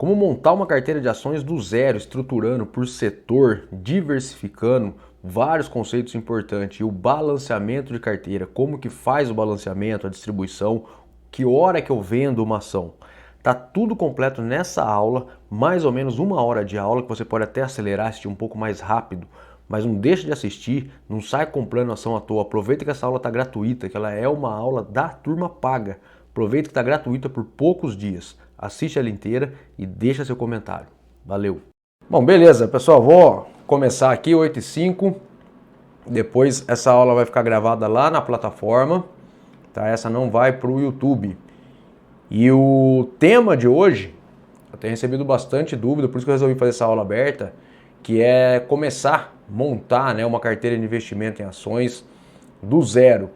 Como montar uma carteira de ações do zero, estruturando por setor, diversificando, vários conceitos importantes. E o balanceamento de carteira, como que faz o balanceamento, a distribuição, que hora que eu vendo uma ação. Tá tudo completo nessa aula, mais ou menos 1 hora de aula, que você pode até acelerar, assistir um pouco mais rápido. Mas não deixa de assistir, não sai comprando ação à toa. Aproveita que essa aula está gratuita, que ela é uma aula da turma paga. Aproveita que está gratuita por poucos dias. Assiste ela inteira e deixa seu comentário. Valeu! Bom, beleza, pessoal, vou começar aqui 8h05. Depois essa aula vai ficar gravada lá na plataforma, tá? Essa não vai para o YouTube. E o tema de hoje, eu tenho recebido bastante dúvida, por isso que eu resolvi fazer essa aula aberta, que é começar a montar, né, uma carteira de investimento em ações do zero.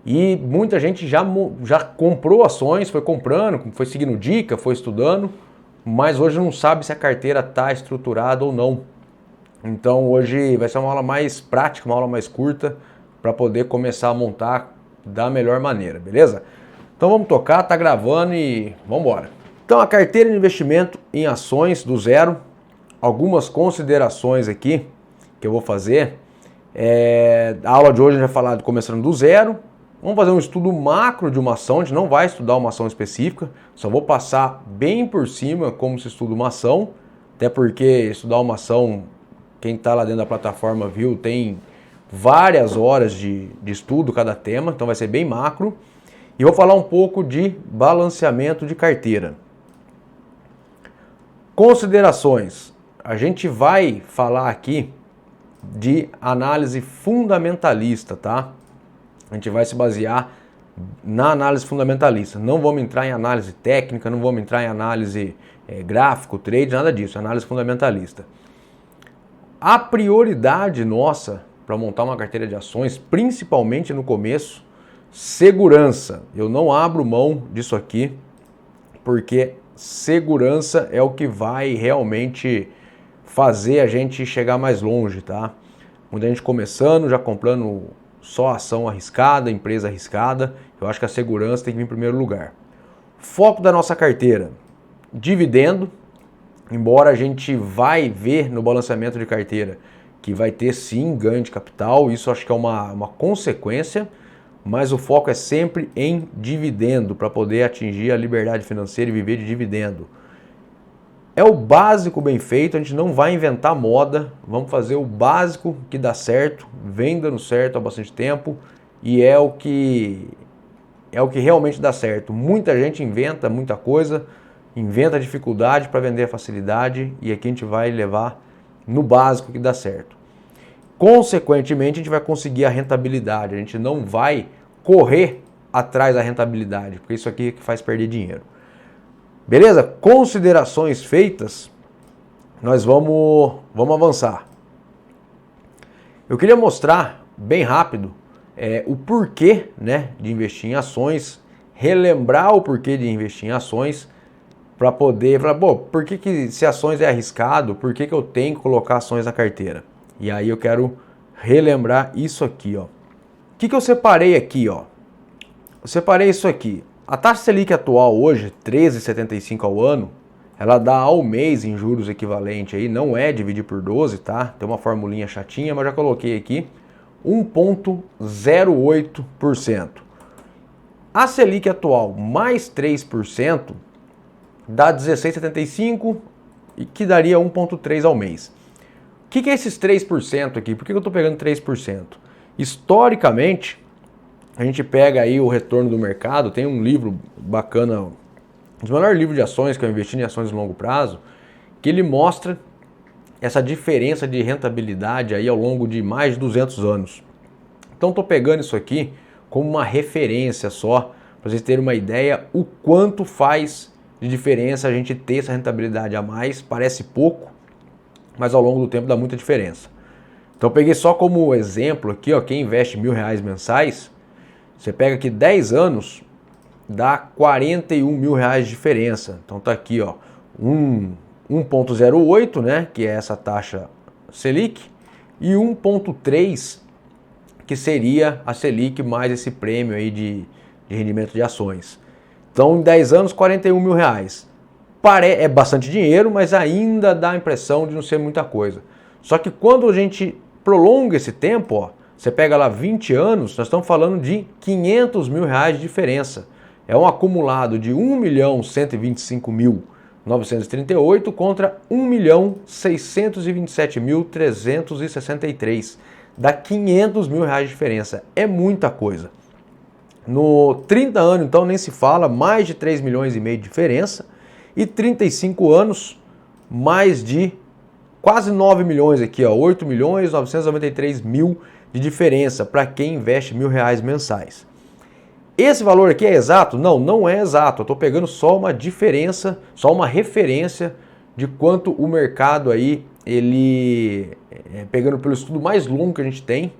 E muita gente já comprou ações, foi comprando, foi seguindo dica, foi estudando, mas hoje não sabe se a carteira está estruturada ou não. Então hoje vai ser uma aula mais prática, uma aula mais curta, para poder começar a montar da melhor maneira, beleza? Então vamos tocar, tá gravando e vamos embora. Então a carteira de investimento em ações do zero, algumas considerações aqui que eu vou fazer. A aula de hoje a gente vai falar de começando do zero. Vamos fazer um estudo macro de uma ação, a gente não vai estudar uma ação específica, só vou passar bem por cima como se estuda uma ação, até porque estudar uma ação, quem está lá dentro da plataforma viu, tem várias horas de estudo cada tema, então vai ser bem macro. E vou falar um pouco de balanceamento de carteira. Considerações. A gente vai falar aqui de análise fundamentalista, tá? A gente vai se basear na análise fundamentalista. Não vamos entrar em análise técnica, não vamos entrar em análise gráfico, trade, nada disso. Análise fundamentalista. A prioridade nossa para montar uma carteira de ações, principalmente no começo, segurança. Eu não abro mão disso aqui, porque segurança é o que vai realmente fazer a gente chegar mais longe, tá? Muita gente começando, já comprando só ação arriscada, empresa arriscada. Eu acho que a segurança tem que vir em primeiro lugar. Foco da nossa carteira, dividendo. Embora a gente vai ver no balanceamento de carteira que vai ter sim ganho de capital, isso acho que é uma consequência, mas o foco é sempre em dividendo, para poder atingir a liberdade financeira e viver de dividendo. É o básico bem feito, a gente não vai inventar moda, vamos fazer o básico que dá certo, vem dando certo há bastante tempo e é o que realmente dá certo. Muita gente inventa muita coisa, inventa dificuldade para vender a facilidade e aqui a gente vai levar no básico que dá certo. Consequentemente, a gente vai conseguir a rentabilidade, a gente não vai correr atrás da rentabilidade, porque isso aqui é que faz perder dinheiro. Beleza? Considerações feitas, nós vamos avançar. Eu queria mostrar bem rápido o porquê, né, de investir em ações, relembrar o porquê de investir em ações, para poder falar, pô, por que se ações é arriscado, por que eu tenho que colocar ações na carteira? E aí eu quero relembrar isso aqui, ó. O que eu separei aqui, ó? Eu separei isso aqui. A taxa Selic atual hoje, 13,75 ao ano, ela dá ao mês em juros equivalente aí, não é dividir por 12, tá? Tem uma formulinha chatinha, mas já coloquei aqui, 1,08%. A Selic atual mais 3% dá 16,75 e que daria 1,3 ao mês. O que é esses 3% aqui? Por que eu estou pegando 3%? Historicamente, a gente pega aí o retorno do mercado, tem um livro bacana, um dos melhores livros de ações, que é Investindo em Ações de Longo Prazo, que ele mostra essa diferença de rentabilidade aí ao longo de mais de 200 anos. Então estou pegando isso aqui como uma referência só, para vocês terem uma ideia o quanto faz de diferença a gente ter essa rentabilidade a mais. Parece pouco, mas ao longo do tempo dá muita diferença. Então eu peguei só como exemplo aqui, ó, quem investe R$1.000 mensais, você pega aqui 10 anos, dá R$41.000 de diferença. Então tá aqui, ó, 1,08, né, que é essa taxa Selic, e 1,3, que seria a Selic mais esse prêmio aí de rendimento de ações. Então em 10 anos, R$41.000. é bastante dinheiro, mas ainda dá a impressão de não ser muita coisa. Só que quando a gente prolonga esse tempo, ó, você pega lá 20 anos, nós estamos falando de R$500 mil de diferença. É um acumulado de 1.125.938 contra 1.627.363. Dá R$500 mil de diferença. É muita coisa. No 30 anos, então, nem se fala, mais de 3,5 milhões de diferença. E 35 anos, mais de quase 9 milhões aqui, ó, 8.993.000 de diferença para quem investe R$1.000 mensais. Esse valor aqui é exato? Não, não é exato. Eu estou pegando só uma diferença, só uma referência de quanto o mercado aí, pegando pelo estudo mais longo que a gente tem,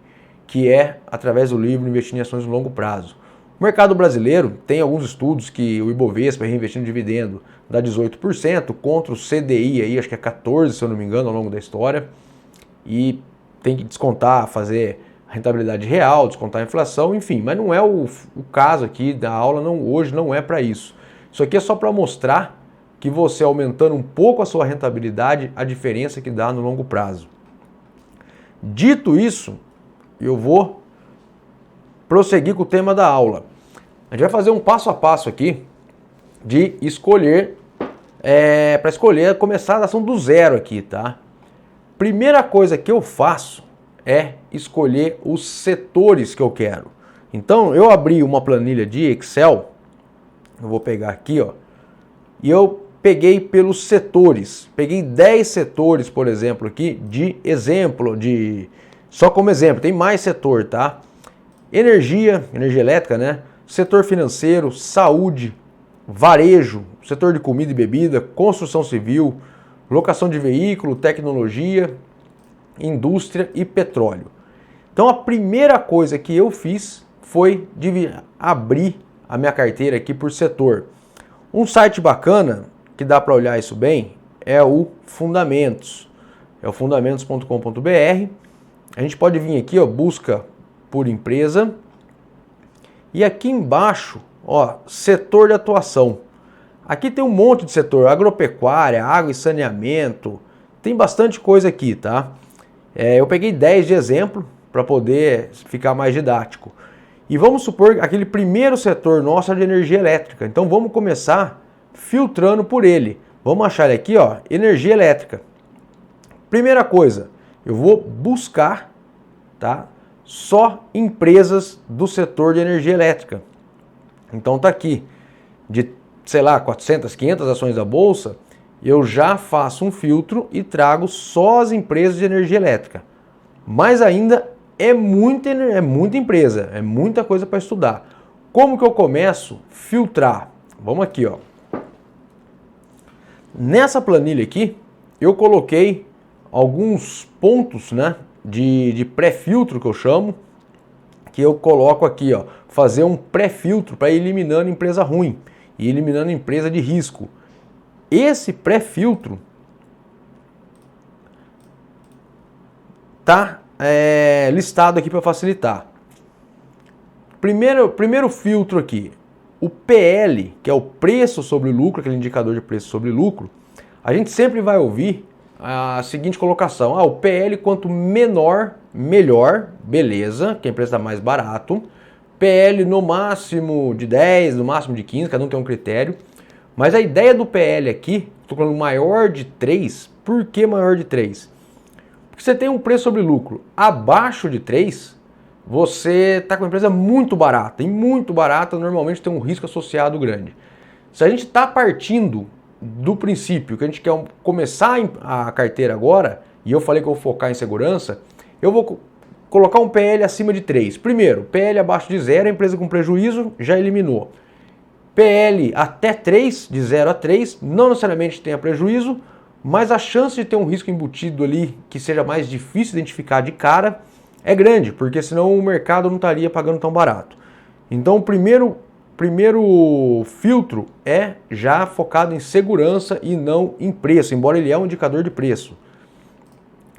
que é através do livro Investir em Ações de Longo Prazo. O mercado brasileiro tem alguns estudos que o Ibovespa reinvestindo dividendo dá 18% contra o CDI aí, acho que é 14%, se eu não me engano, ao longo da história. E tem que descontar, fazer a rentabilidade real, descontar a inflação, enfim. Mas não é o caso aqui da aula, hoje não é para isso. Isso aqui é só para mostrar que você aumentando um pouco a sua rentabilidade, a diferença que dá no longo prazo. Dito isso, eu vou prosseguir com o tema da aula. A gente vai fazer um passo a passo aqui de escolher, para escolher, começar a ação do zero aqui, tá? Primeira coisa que eu faço é escolher os setores que eu quero. Então, eu abri uma planilha de Excel, eu vou pegar aqui, ó, e eu peguei pelos setores. Peguei 10 setores, por exemplo, aqui, de exemplo, só como exemplo, tem mais setor, tá? Energia elétrica, né? Setor financeiro, saúde, varejo, setor de comida e bebida, construção civil, locação de veículo, tecnologia, indústria e petróleo. Então a primeira coisa que eu fiz foi abrir a minha carteira aqui por setor. Um site bacana que dá para olhar isso bem é o Fundamentos. É o fundamentos.com.br. A gente pode vir aqui, ó, busca por empresa. E aqui embaixo, ó, setor de atuação. Aqui tem um monte de setor, agropecuária, água e saneamento, tem bastante coisa aqui, tá? Eu peguei 10 de exemplo para poder ficar mais didático. E vamos supor aquele primeiro setor nosso é de energia elétrica. Então vamos começar filtrando por ele. Vamos achar ele aqui, ó, energia elétrica. Primeira coisa, eu vou buscar, tá? Só empresas do setor de energia elétrica. Então tá aqui, de, sei lá, 400, 500 ações da bolsa, eu já faço um filtro e trago só as empresas de energia elétrica. Mas ainda é muita empresa, é muita coisa para estudar. Como que eu começo a filtrar? Vamos aqui, ó. Nessa planilha aqui, eu coloquei alguns pontos, né, de pré-filtro que eu chamo, que eu coloco aqui, ó, fazer um pré-filtro para ir eliminando empresa ruim e eliminando empresa de risco. Esse pré-filtro tá listado aqui para facilitar. Primeiro filtro aqui, o PL, que é o preço sobre lucro, aquele indicador de preço sobre lucro, a gente sempre vai ouvir a seguinte colocação: o PL quanto menor, melhor, beleza, que a empresa está mais barato. PL no máximo de 10, no máximo de 15, cada um tem um critério. Mas a ideia do PL aqui, estou falando maior de 3, por que maior de 3? Porque você tem um preço sobre lucro abaixo de 3, você está com uma empresa muito barata, e muito barata normalmente tem um risco associado grande. Se a gente está partindo do princípio que a gente quer começar a carteira agora, e eu falei que eu vou focar em segurança, eu vou colocar um PL acima de 3. Primeiro, PL abaixo de 0, a empresa com prejuízo já eliminou. PL até 3, de 0 a 3, não necessariamente tenha prejuízo, mas a chance de ter um risco embutido ali que seja mais difícil de identificar de cara é grande, porque senão o mercado não estaria pagando tão barato. Então o primeiro filtro é já focado em segurança e não em preço, embora ele é um indicador de preço.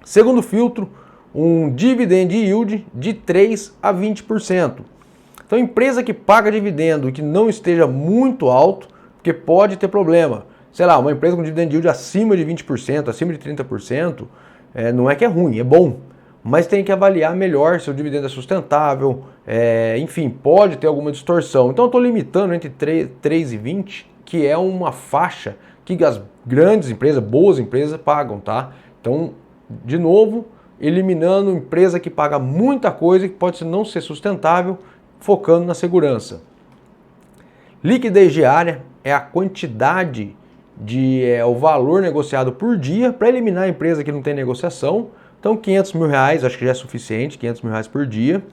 Segundo filtro, um dividend yield de 3 a 20%. Então, empresa que paga dividendo e que não esteja muito alto, porque pode ter problema. sei lá, uma empresa com dividend yield acima de 20%, acima de 30%, não é que é ruim, é bom. Mas tem que avaliar melhor se o dividendo é sustentável, enfim, pode ter alguma distorção. Então eu estou limitando entre 3 e 20, que é uma faixa que as grandes empresas, boas empresas, pagam, tá? Então, de novo, eliminando empresa que paga muita coisa e que pode não ser sustentável, focando na segurança. Liquidez diária é a quantidade o valor negociado por dia para eliminar a empresa que não tem negociação. Então, 500 mil reais, acho que já é suficiente, 500 mil reais por dia.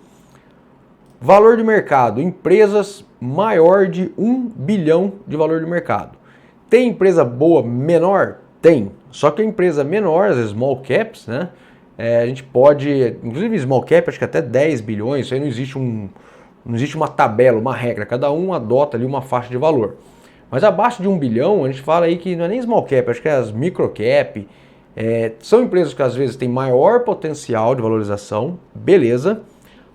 Valor de mercado, empresas maior de 1 bilhão de valor de mercado. Tem empresa boa menor? Tem. Só que a empresa menor, as small caps, né? A gente pode, inclusive small cap, acho que até 10 bilhões, isso aí não existe uma tabela, uma regra, cada um adota ali uma faixa de valor. Mas abaixo de 1 bilhão, a gente fala aí que não é nem small cap, acho que é as micro cap, são empresas que às vezes têm maior potencial de valorização, beleza,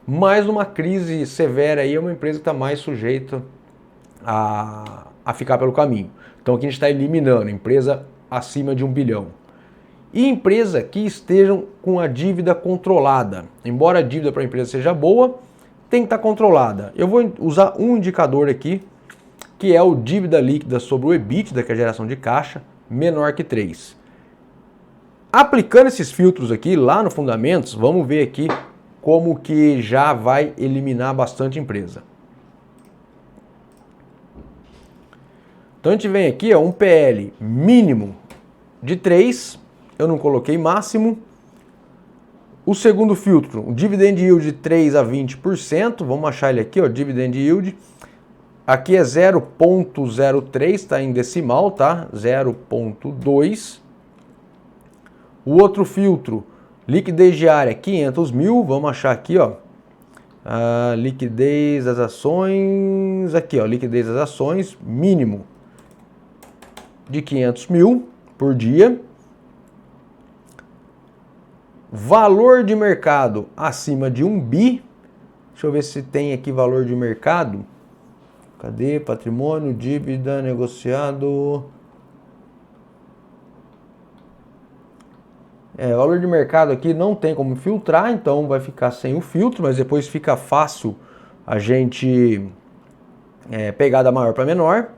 mas numa crise severa aí é uma empresa que está mais sujeita a ficar pelo caminho. Então aqui a gente está eliminando empresa acima de 1 bilhão. E empresa que estejam com a dívida controlada. Embora a dívida para a empresa seja boa, tem que estar controlada. Eu vou usar um indicador aqui, que é o dívida líquida sobre o EBITDA, que é a geração de caixa, menor que 3. Aplicando esses filtros aqui lá no Fundamentos, vamos ver aqui como que já vai eliminar bastante empresa. Então a gente vem aqui, um PL mínimo de 3, eu não coloquei máximo. O segundo filtro, um dividend yield de 3 a 20%, vamos achar ele aqui, dividend yield. Aqui é 0,03, está em decimal, tá? 0,2. O outro filtro, liquidez diária, 500 mil, vamos achar aqui, a liquidez das ações, aqui, liquidez das ações, mínimo de 500 mil por dia. Valor de mercado acima de 1 bi. Deixa eu ver se tem aqui valor de mercado. Cadê? Patrimônio, dívida, negociado. Valor de mercado aqui não tem como filtrar, então vai ficar sem o filtro, mas depois fica fácil a gente pegar da maior para menor.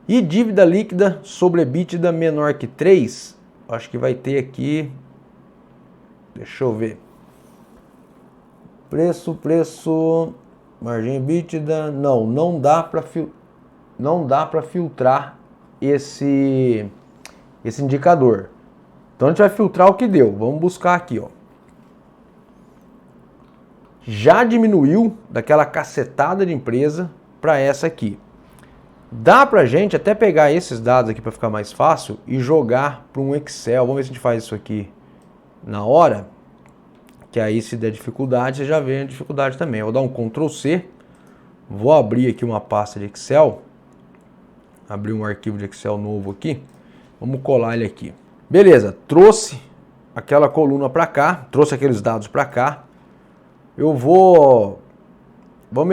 E dívida líquida sobre EBITDA menor que 3, acho que vai ter aqui, deixa eu ver, preço, margem EBITDA, não dá para filtrar esse indicador. Então a gente vai filtrar o que deu. Vamos buscar aqui, Já diminuiu daquela cacetada de empresa para essa aqui. Dá pra gente até pegar esses dados aqui para ficar mais fácil e jogar para um Excel. Vamos ver se a gente faz isso aqui na hora. Que aí se der dificuldade, você já vê a dificuldade também. Eu vou dar um Ctrl C. Vou abrir aqui uma pasta de Excel. Abrir um arquivo de Excel novo aqui. Vamos colar ele aqui. Beleza, trouxe aquela coluna para cá, trouxe aqueles dados para cá. Vamos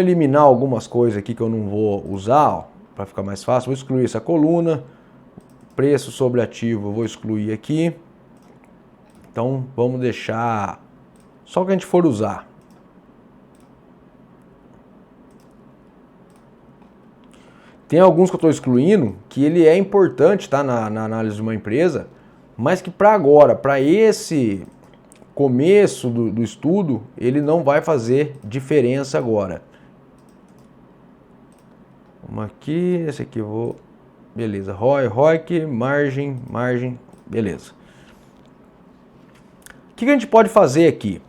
eliminar algumas coisas aqui que eu não vou usar, para ficar mais fácil. Vou excluir essa coluna. Preço sobre ativo, vou excluir aqui. Então vamos deixar só o que a gente for usar. Tem alguns que eu estou excluindo que ele é importante, tá, na análise de uma empresa, mas que para agora, para esse começo do estudo, ele não vai fazer diferença agora. Vamos aqui, esse aqui eu vou... Beleza, ROIC, margem, beleza. O que a gente pode fazer aqui?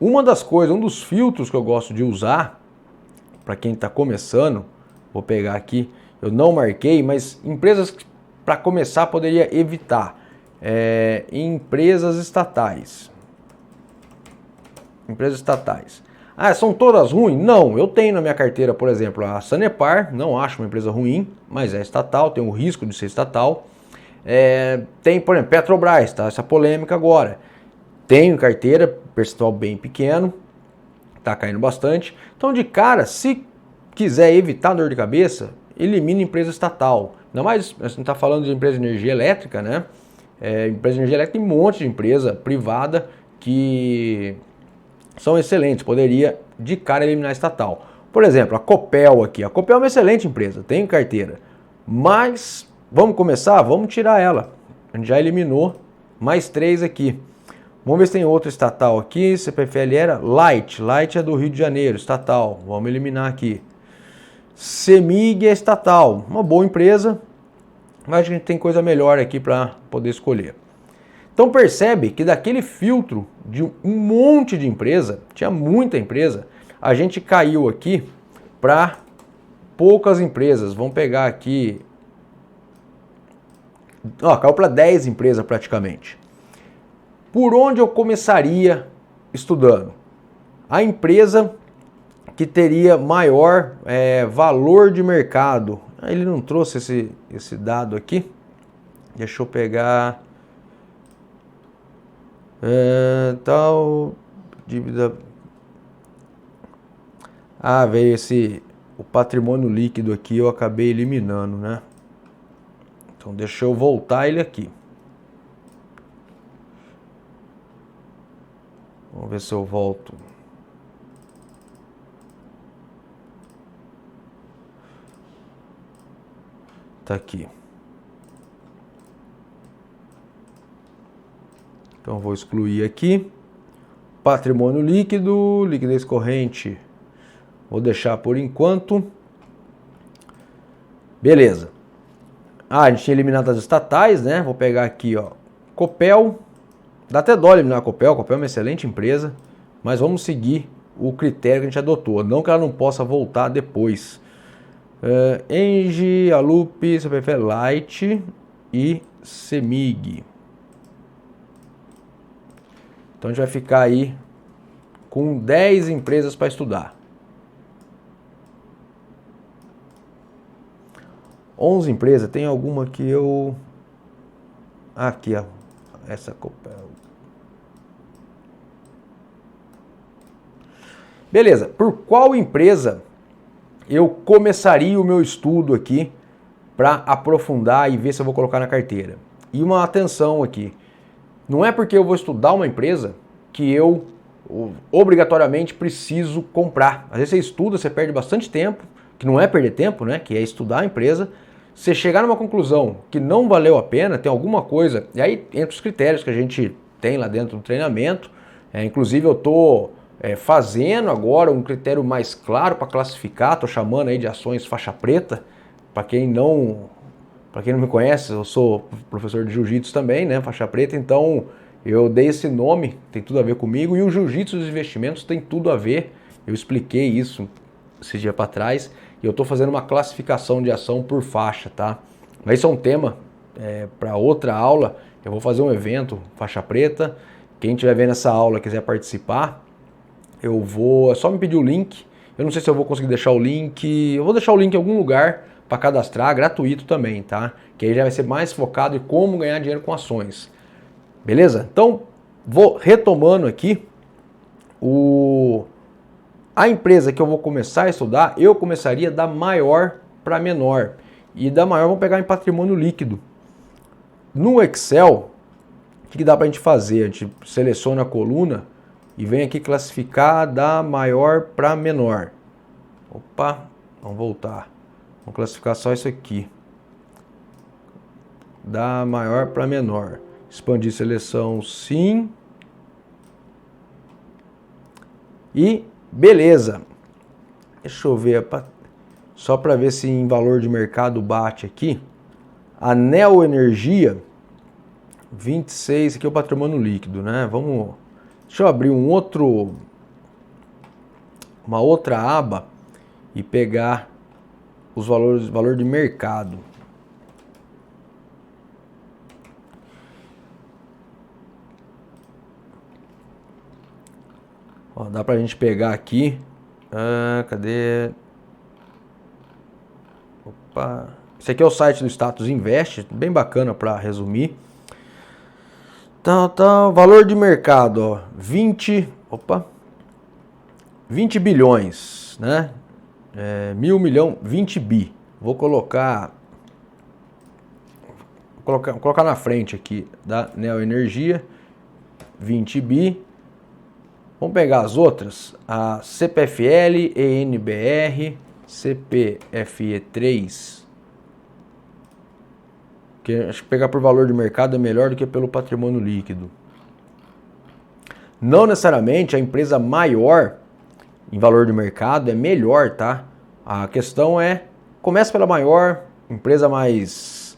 Uma das coisas, um dos filtros que eu gosto de usar, para quem está começando, vou pegar aqui, eu não marquei, mas empresas que para começar poderia evitar. Empresas estatais. Empresas estatais. Ah, são todas ruins? Não, eu tenho na minha carteira, por exemplo, a Sanepar, não acho uma empresa ruim, mas é estatal, tem o risco de ser estatal. Tem, por exemplo, Petrobras, tá? Essa polêmica agora. Tenho carteira, percentual bem pequeno, tá caindo bastante. Então, de cara, se quiser evitar dor de cabeça, elimina empresa estatal. Ainda mais, a gente está falando de empresa de energia elétrica, né? Empresa de energia elétrica tem um monte de empresa privada que são excelentes, poderia de cara eliminar a estatal. Por exemplo, a Copel aqui. A Copel é uma excelente empresa, tem carteira. Mas, vamos começar? Vamos tirar ela. A gente já eliminou mais 3 aqui. Vamos ver se tem outra estatal aqui. CPFL era Light. Light é do Rio de Janeiro, estatal. Vamos eliminar aqui. CEMIG é estatal. Uma boa empresa, mas a gente tem coisa melhor aqui para poder escolher. Então percebe que daquele filtro de um monte de empresa, tinha muita empresa, a gente caiu aqui para poucas empresas. Vamos pegar aqui, caiu para 10 empresas praticamente. Por onde eu começaria estudando? A empresa que teria maior valor de mercado. Ele não trouxe esse dado aqui. Deixa eu pegar... tal... dívida... veio o patrimônio líquido aqui, eu acabei eliminando, né? Então deixa eu voltar ele aqui. Vamos ver se eu volto. Tá aqui. Então vou excluir aqui. Patrimônio líquido, liquidez corrente. Vou deixar por enquanto. Beleza. A gente tinha eliminado as estatais, né? Vou pegar aqui, ó. Copel. Dá até dó eliminar a Copel. A Copel é uma excelente empresa. Mas vamos seguir o critério que a gente adotou. Não que ela não possa voltar depois. Engie, Alup, CPFL Light e CEMIG. Então a gente vai ficar aí com 10 empresas para estudar. 11 empresas, tem alguma que eu... aqui, ó, essa Copel. Beleza, por qual empresa eu começaria o meu estudo aqui para aprofundar e ver se eu vou colocar na carteira? E uma atenção aqui, não é porque eu vou estudar uma empresa que eu obrigatoriamente preciso comprar. Às vezes você estuda, você perde bastante tempo, que não é perder tempo, né? Que é estudar a empresa. Você chegar numa conclusão que não valeu a pena, tem alguma coisa, e aí entre os critérios que a gente tem lá dentro do treinamento, inclusive eu estou fazendo agora um critério mais claro para classificar, estou chamando aí de ações faixa preta. Para quem não me conhece, eu sou professor de jiu-jitsu também, né, faixa preta, então eu dei esse nome, tem tudo a ver comigo, e o jiu-jitsu dos investimentos tem tudo a ver, eu expliquei isso esse dia para trás, e eu estou fazendo uma classificação de ação por faixa, tá? Mas isso é um tema para outra aula, eu vou fazer um evento faixa preta, quem estiver vendo essa aula e quiser participar, é só me pedir o link, eu não sei se eu vou conseguir deixar o link, eu vou deixar o link em algum lugar para cadastrar, gratuito também, tá? Que aí já vai ser mais focado em como ganhar dinheiro com ações. Beleza? Então, vou retomando aqui a empresa que eu vou começar a estudar, eu começaria da maior para menor. E da maior vamos pegar em patrimônio líquido. No Excel, o que dá para a gente fazer? A gente seleciona a coluna e vem aqui classificar da maior para menor. Opa, vamos voltar. Vamos classificar só isso aqui. Da maior para menor. Expandir seleção, sim. E beleza. Deixa eu ver, só para ver se em valor de mercado bate aqui. A Neo Energia, 26, aqui é o patrimônio líquido, né? Deixa eu abrir uma outra aba e pegar os valor de mercado. Ó, dá pra gente pegar aqui. Cadê? Opa. Esse aqui é o site do Status Invest, bem bacana para resumir. Valor de mercado, ó, 20 bilhões, né? 1.000 milhão, 20 bi. Vou colocar na frente aqui da Neo Energia, 20 bi. Vamos pegar as outras, a CPFL, ENBR, CPFE3, que acho que pegar por valor de mercado é melhor do que pelo patrimônio líquido. Não necessariamente a empresa maior em valor de mercado é melhor, tá? A questão é, começa pela maior, empresa mais...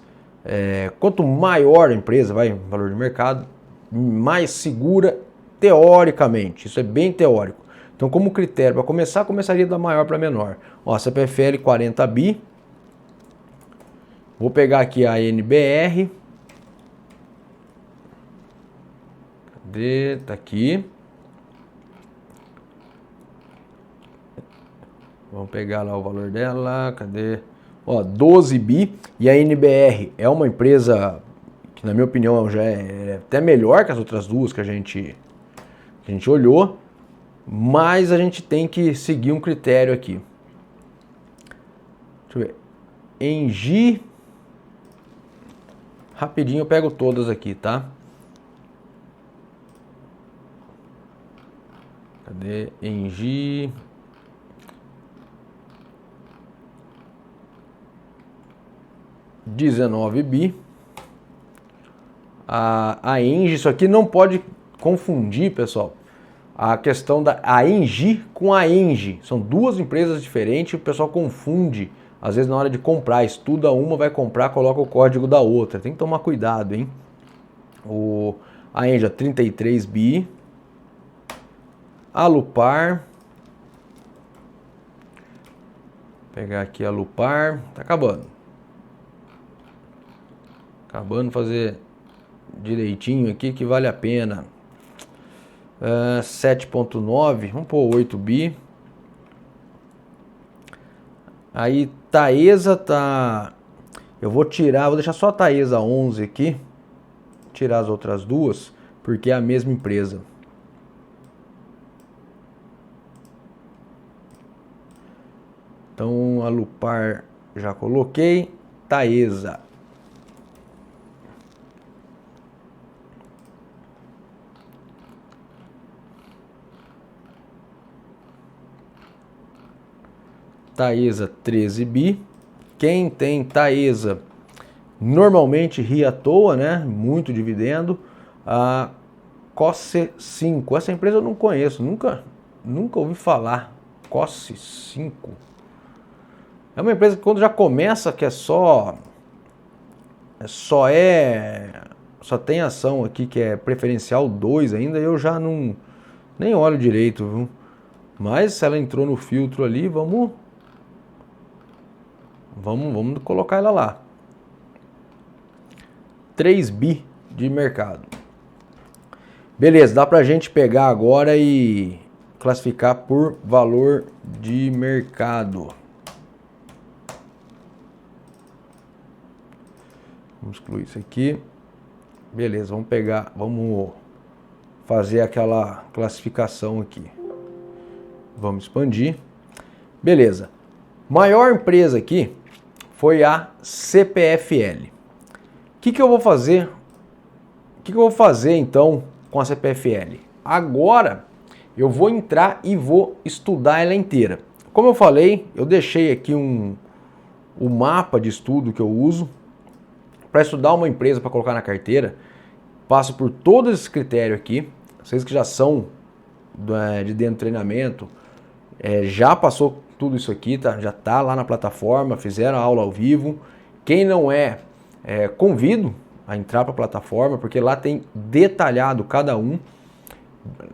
quanto maior a empresa vai em valor de mercado, mais segura teoricamente. Isso é bem teórico. Então, como critério para começar, começaria da maior para menor. Ó, CPFL 40 bi. Vou pegar aqui a NBR. Cadê? Tá aqui. Vamos pegar lá o valor dela. Cadê? Ó, 12 bi. E a NBR é uma empresa que, na minha opinião, já é até melhor que as outras duas que a gente olhou. Mas a gente tem que seguir um critério aqui. Deixa eu ver. Engie. Rapidinho eu pego todas aqui, tá? Cadê? Engie. R$19 bi. A Engie, isso aqui não pode confundir, pessoal. A questão da Engie com a Engie. São duas empresas diferentes, o pessoal confunde. Às vezes na hora de comprar, estuda uma, vai comprar, coloca o código da outra. Tem que tomar cuidado, hein? A Engie, 33 bi. A Lupar. Vou pegar aqui a Lupar. Tá acabando. Acabando de fazer direitinho aqui que vale a pena. 7.9, vamos pôr 8 bi. Aí Taesa tá... Eu vou deixar só a Taesa 11 aqui. Tirar as outras duas, porque é a mesma empresa. Então a Lupar já coloquei. Taesa. Taesa 13 bi. Quem tem Taesa normalmente ri à toa, né? Muito dividendo. A COSSE 5. Essa empresa eu não conheço, nunca ouvi falar. COSSE 5. É uma empresa que quando já começa que só tem ação aqui que é preferencial 2 ainda, eu já nem olho direito, viu? Mas se ela entrou no filtro ali, vamos colocar ela lá. 3 bi de mercado. Beleza, dá pra gente pegar agora e classificar por valor de mercado. Vamos excluir isso aqui. Beleza, vamos fazer aquela classificação aqui. Vamos expandir. Beleza. Maior empresa aqui foi a CPFL. O que eu vou fazer? O que eu vou fazer então com a CPFL? Agora eu vou entrar e vou estudar ela inteira. Como eu falei, eu deixei aqui o mapa de estudo que eu uso para estudar uma empresa para colocar na carteira. Passo por todos esses critérios aqui. Vocês que já são de dentro do treinamento, já passou tudo isso aqui, tá? Já está lá na plataforma, fizeram a aula ao vivo. Quem não convido a entrar para a plataforma, porque lá tem detalhado cada um.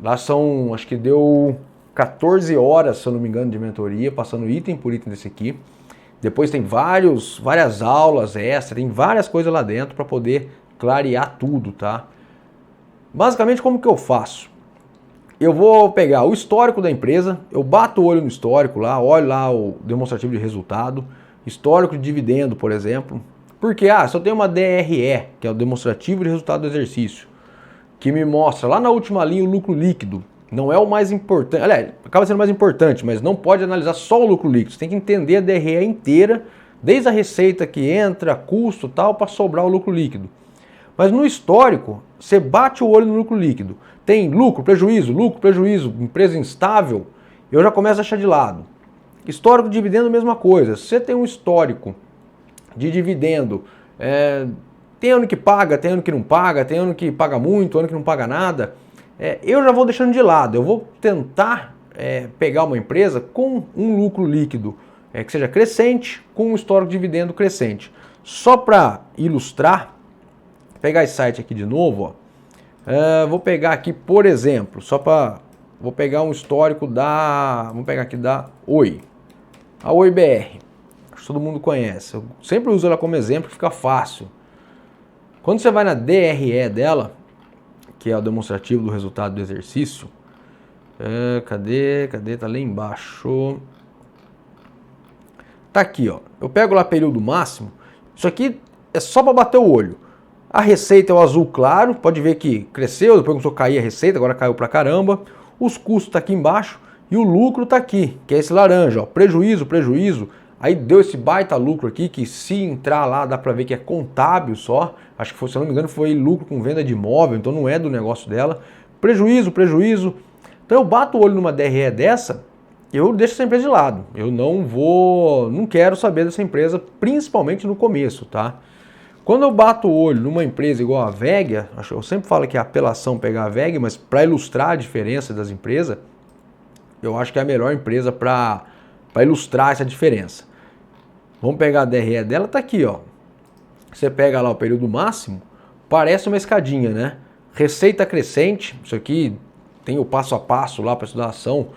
Lá são, acho que deu 14 horas, se eu não me engano, de mentoria, passando item por item desse aqui. Depois tem várias aulas extras, tem várias coisas lá dentro para poder clarear tudo, tá? Basicamente, como que eu faço? Eu vou pegar o histórico da empresa, eu bato o olho no histórico lá, olho lá o demonstrativo de resultado, histórico de dividendo, por exemplo. Porque, se eu tenho uma DRE, que é o demonstrativo de resultado do exercício, que me mostra lá na última linha o lucro líquido, não é o mais importante, aliás, acaba sendo mais importante, mas não pode analisar só o lucro líquido, você tem que entender a DRE inteira, desde a receita que entra, custo tal, para sobrar o lucro líquido. Mas no histórico, você bate o olho no lucro líquido. Tem lucro, prejuízo, empresa instável, eu já começo a deixar de lado. Histórico de dividendo, mesma coisa. Se você tem um histórico de dividendo, tem ano que paga, tem ano que não paga, tem ano que paga muito, ano que não paga nada, eu já vou deixando de lado. Eu vou tentar pegar uma empresa com um lucro líquido que seja crescente, com um histórico de dividendo crescente. Só para ilustrar, pegar esse site aqui de novo, ó. Vou pegar aqui, por exemplo, vou pegar um histórico vamos pegar aqui da Oi, a Oi BR, acho que todo mundo conhece, eu sempre uso ela como exemplo, fica fácil. Quando você vai na DRE dela, que é o demonstrativo do resultado do exercício, cadê, tá lá embaixo, tá aqui, ó. Eu pego lá período máximo, isso aqui é só para bater o olho. A receita é o azul claro, pode ver que cresceu, depois começou a cair a receita, agora caiu pra caramba. Os custos tá aqui embaixo e o lucro tá aqui, que é esse laranja, ó. Prejuízo. Aí deu esse baita lucro aqui, que se entrar lá dá pra ver que é contábil só. Acho que foi, se eu não me engano, foi lucro com venda de imóvel, então não é do negócio dela. Prejuízo. Então eu bato o olho numa DRE dessa, eu deixo essa empresa de lado. Eu não quero saber dessa empresa, principalmente no começo, tá? Quando eu bato o olho numa empresa igual a WEG, eu sempre falo que é apelação pegar a WEG, mas para ilustrar a diferença das empresas, eu acho que é a melhor empresa para ilustrar essa diferença. Vamos pegar a DRE dela, tá aqui, ó. Você pega lá o período máximo, parece uma escadinha, né? Receita crescente, isso aqui tem o passo a passo lá para estudar ação,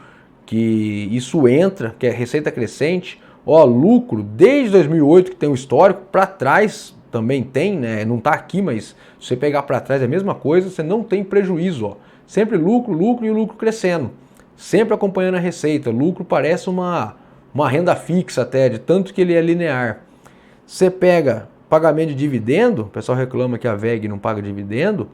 que isso entra, que é receita crescente. Ó, lucro desde 2008, que tem um histórico, para trás também tem, né? Não tá aqui, mas se você pegar para trás é a mesma coisa, você não tem prejuízo, ó. Sempre lucro e o lucro crescendo. Sempre acompanhando a receita. Lucro parece uma renda fixa até, de tanto que ele é linear. Você pega pagamento de dividendo, o pessoal reclama que a WEG não paga dividendo,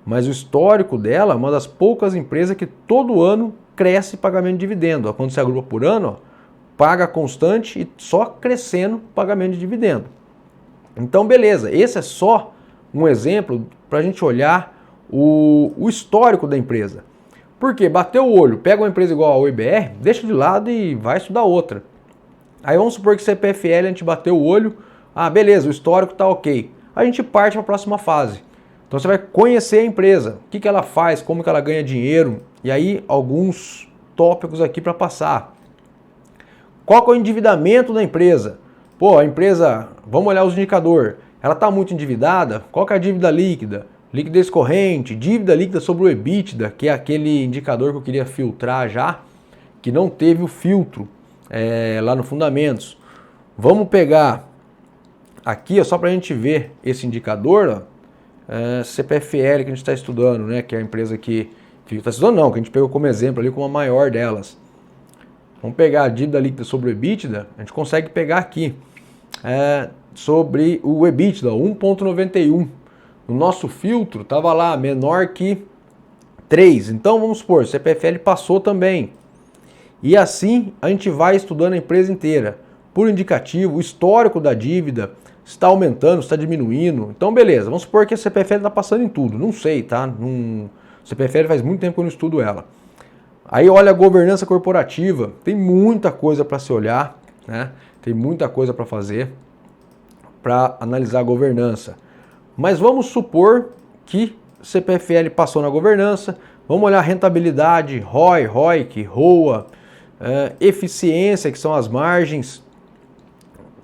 mas o histórico dela é uma das poucas empresas que todo ano cresce pagamento de dividendo. Ó, quando você agrupa por ano, ó, paga constante e só crescendo pagamento de dividendo. Então, beleza, esse é só um exemplo para a gente olhar o histórico da empresa. Por quê? Bateu o olho, pega uma empresa igual a OIBR, deixa de lado e vai estudar outra. Aí vamos supor que CPFL a gente bateu o olho, beleza, o histórico está ok. A gente parte para a próxima fase. Então você vai conhecer a empresa, o que ela faz, como que ela ganha dinheiro, e aí alguns tópicos aqui para passar. Qual que é o endividamento da empresa? Pô, a empresa, vamos olhar os indicadores, ela está muito endividada? Qual que é a dívida líquida? Liquidez corrente, dívida líquida sobre o EBITDA, que é aquele indicador que eu queria filtrar já, que não teve o filtro lá no Fundamentos. Vamos pegar aqui, ó, só para a gente ver esse indicador, ó, CPFL que a gente está estudando, né, que é a empresa que está estudando, não, que a gente pegou como exemplo ali como a maior delas. Vamos pegar a dívida líquida sobre o EBITDA, a gente consegue pegar aqui sobre o EBITDA, 1,91. No nosso filtro estava lá menor que 3. Então vamos supor, o CPFL passou também. E assim a gente vai estudando a empresa inteira. Por indicativo, o histórico da dívida está aumentando, está diminuindo. Então beleza, vamos supor que a CPFL está passando em tudo. Não sei, tá? CPFL faz muito tempo que eu não estudo ela. Aí olha a governança corporativa, tem muita coisa para se olhar, né? Tem muita coisa para fazer para analisar a governança. Mas vamos supor que CPFL passou na governança, vamos olhar rentabilidade, ROI, ROIC, ROA, eficiência, que são as margens.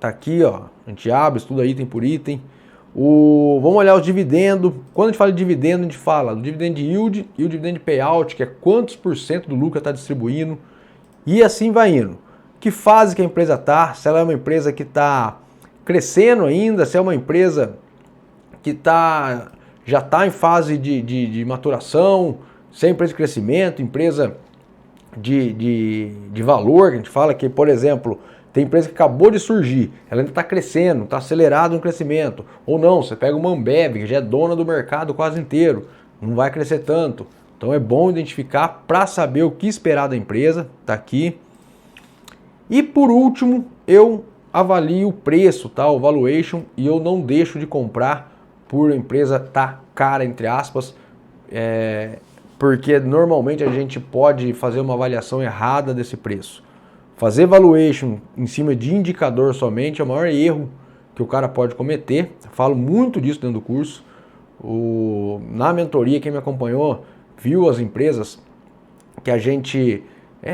Tá aqui, ó, a gente abre, estuda item por item. Vamos olhar os dividendos. Quando a gente fala de dividendo, a gente fala do dividend yield e o dividend payout, que é quantos por cento do lucro está distribuindo. E assim vai indo. Que fase que a empresa está, se ela é uma empresa que está crescendo ainda, se é uma empresa que já está em fase de maturação, se é empresa de crescimento, empresa de valor, que a gente fala que, por exemplo, tem empresa que acabou de surgir, ela ainda está crescendo, está acelerado no crescimento. Ou não, você pega uma Ambev, que já é dona do mercado quase inteiro, não vai crescer tanto. Então é bom identificar para saber o que esperar da empresa, está aqui. E por último, eu avalio o preço, tá? O valuation, e eu não deixo de comprar por a empresa tá cara, entre aspas, porque normalmente a gente pode fazer uma avaliação errada desse preço. Fazer valuation em cima de indicador somente é o maior erro que o cara pode cometer. Eu falo muito disso dentro do curso. Na mentoria, quem me acompanhou viu as empresas que a gente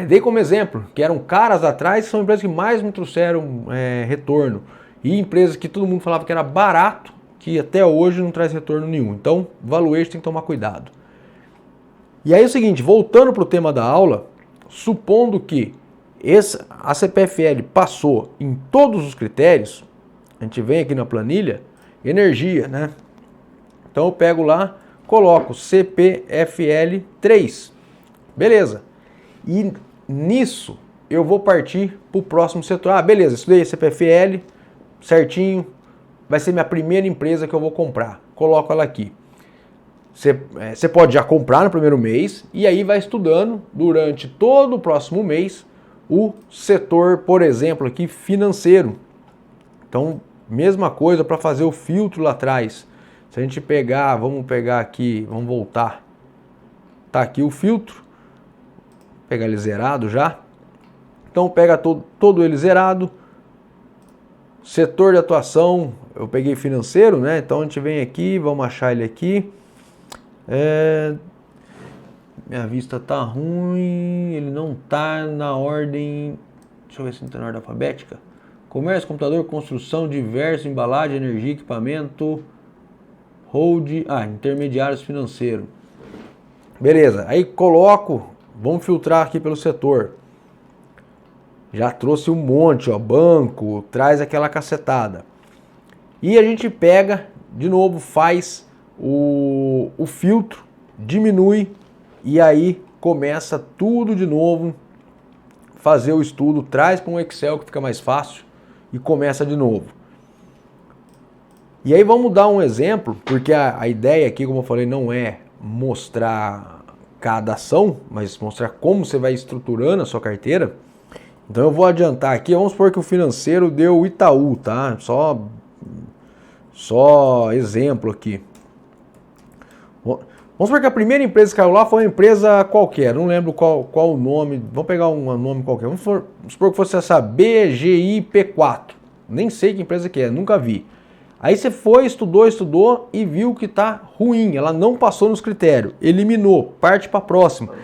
dei como exemplo, que eram caras atrás, que são empresas que mais me trouxeram retorno. E empresas que todo mundo falava que era barato, que até hoje não traz retorno nenhum. Então, valuation tem que tomar cuidado. E aí é o seguinte, voltando para o tema da aula, supondo que a CPFL passou em todos os critérios, a gente vem aqui na planilha, energia, né? Então eu pego lá, coloco CPFL 3, beleza. E nisso eu vou partir para o próximo setor. Ah, beleza, estudei CPFL, certinho, vai ser minha primeira empresa que eu vou comprar. Coloco ela aqui. Você pode já comprar no primeiro mês e aí vai estudando durante todo o próximo mês o setor, por exemplo, aqui financeiro. Então, mesma coisa para fazer o filtro lá atrás. Se a gente pegar, vamos pegar aqui, vamos voltar. Tá aqui o filtro. Vou pegar ele zerado já. Então pega todo ele zerado. Setor de atuação, eu peguei financeiro, né? Então a gente vem aqui, vamos achar ele aqui. Minha vista tá ruim, ele não tá na ordem. Deixa eu ver se não tá na ordem alfabética. Comércio, computador, construção, diverso, embalagem, energia, equipamento, hold, intermediários financeiros. Beleza, aí coloco, vamos filtrar aqui pelo setor. Já trouxe um monte, ó, banco, traz aquela cacetada. E a gente pega, de novo, faz o filtro, diminui e aí começa tudo de novo, fazer o estudo, traz para um Excel que fica mais fácil e começa de novo. E aí vamos dar um exemplo, porque a ideia aqui, como eu falei, não é mostrar cada ação, mas mostrar como você vai estruturando a sua carteira. Então eu vou adiantar aqui, vamos supor que o financeiro deu o Itaú, tá? Só exemplo aqui. Vamos supor que a primeira empresa que caiu lá foi uma empresa qualquer, não lembro qual o nome, vamos pegar um nome qualquer. Vamos supor que fosse essa BGIP4, nem sei que empresa que é, nunca vi. Aí você foi, estudou e viu que tá ruim, ela não passou nos critérios, eliminou, parte para a próxima.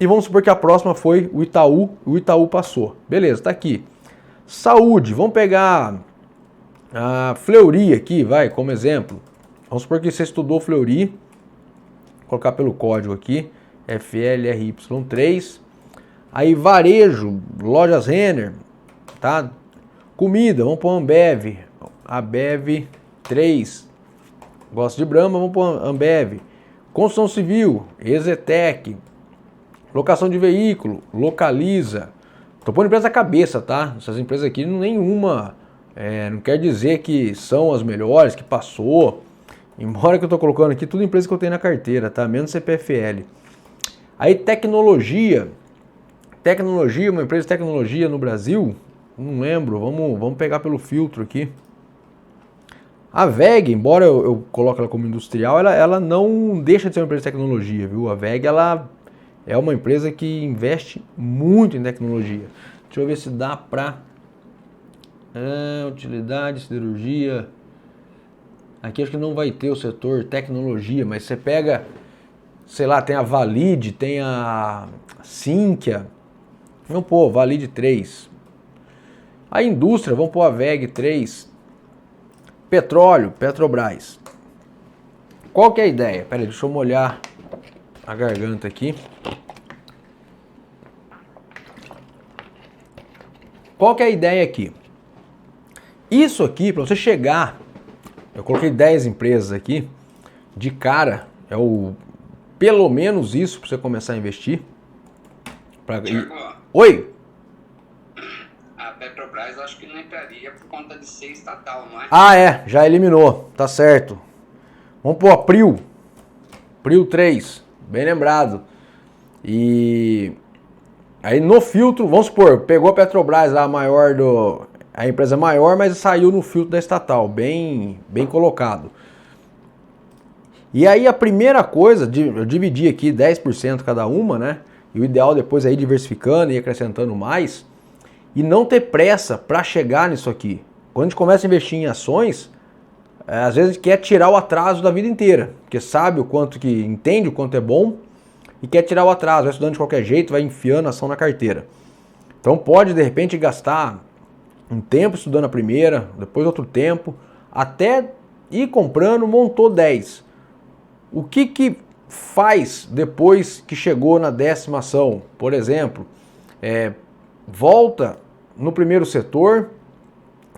E vamos supor que a próxima foi o Itaú passou. Beleza, tá aqui. Saúde, vamos pegar a Fleury aqui, vai, como exemplo. Vamos supor que você estudou Fleury, vou colocar pelo código aqui, FLRY3. Aí varejo, lojas Renner, tá? Comida, vamos pôr Ambev, Abev 3. Gosto de Brahma, vamos pôr Ambev. Construção civil, Exetec. Locação de veículo, Localiza. Tô pondo empresa da cabeça, tá? Essas empresas aqui, nenhuma, não quer dizer que são as melhores, que passou. Embora que eu tô colocando aqui tudo empresa que eu tenho na carteira, tá? Menos CPFL. Aí tecnologia, uma empresa de tecnologia no Brasil, não lembro, vamos pegar pelo filtro aqui. A WEG, embora eu coloque ela como industrial, ela não deixa de ser uma empresa de tecnologia, viu? A WEG, ela é uma empresa que investe muito em tecnologia. Deixa eu ver se dá para... utilidade, siderurgia... Aqui acho que não vai ter o setor tecnologia, mas você pega, sei lá, tem a Valide, tem a Sinqia. Vamos pôr Valide 3. A indústria, vamos pôr a WEG 3. Petróleo, Petrobras. Qual que é a ideia? Pera aí, deixa eu molhar a garganta aqui. Qual que é a ideia aqui? Isso aqui, para você chegar, eu coloquei 10 empresas aqui, de cara, pelo menos isso para você começar a investir. Oi? A Petrobras eu acho que não entraria por conta de ser estatal, não é? Ah, já eliminou, tá certo. Vamos pôr a Prio 3, bem lembrado. E aí no filtro, vamos supor, pegou a Petrobras lá, a maior a empresa é maior, mas saiu no filtro da estatal, bem colocado. E aí a primeira coisa, eu dividi aqui 10% cada uma, né? E o ideal depois é ir diversificando e acrescentando mais. E não ter pressa para chegar nisso aqui. Quando a gente começa a investir em ações, às vezes a gente quer tirar o atraso da vida inteira. Porque sabe o quanto que entende o quanto é bom e quer tirar o atraso. Vai estudando de qualquer jeito, vai enfiando a ação na carteira. Então pode de repente gastar um tempo estudando a primeira, depois outro tempo, até ir comprando, montou 10. O que faz depois que chegou na 10ª ação? Por exemplo, volta no primeiro setor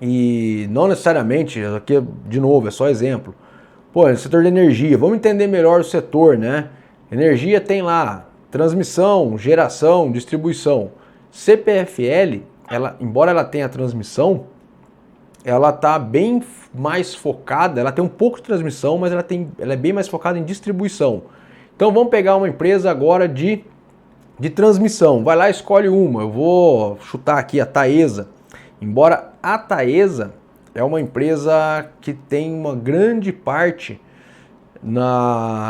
e não necessariamente, aqui de novo, é só exemplo. Pô, no setor de energia, vamos entender melhor o setor, né? Energia tem lá transmissão, geração, distribuição. CPFL, embora ela tenha transmissão, ela está bem mais focada, ela tem um pouco de transmissão, mas ela é bem mais focada em distribuição. Então vamos pegar uma empresa agora de transmissão. Vai lá e escolhe uma. Eu vou chutar aqui a Taesa. Embora a Taesa é uma empresa que tem uma grande parte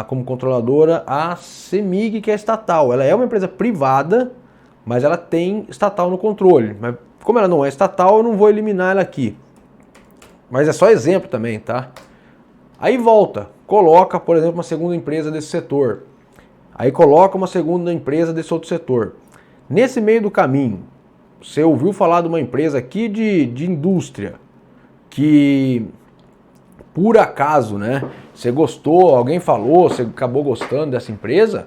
como controladora a CEMIG, que é estatal. Ela é uma empresa privada, mas ela tem estatal no controle. Mas como ela não é estatal, eu não vou eliminar ela aqui. Mas é só exemplo também, tá? Aí volta, coloca, por exemplo, uma segunda empresa desse setor. Aí coloca uma segunda empresa desse outro setor. Nesse meio do caminho, você ouviu falar de uma empresa aqui de indústria, que por acaso, né? Você gostou, alguém falou, você acabou gostando dessa empresa,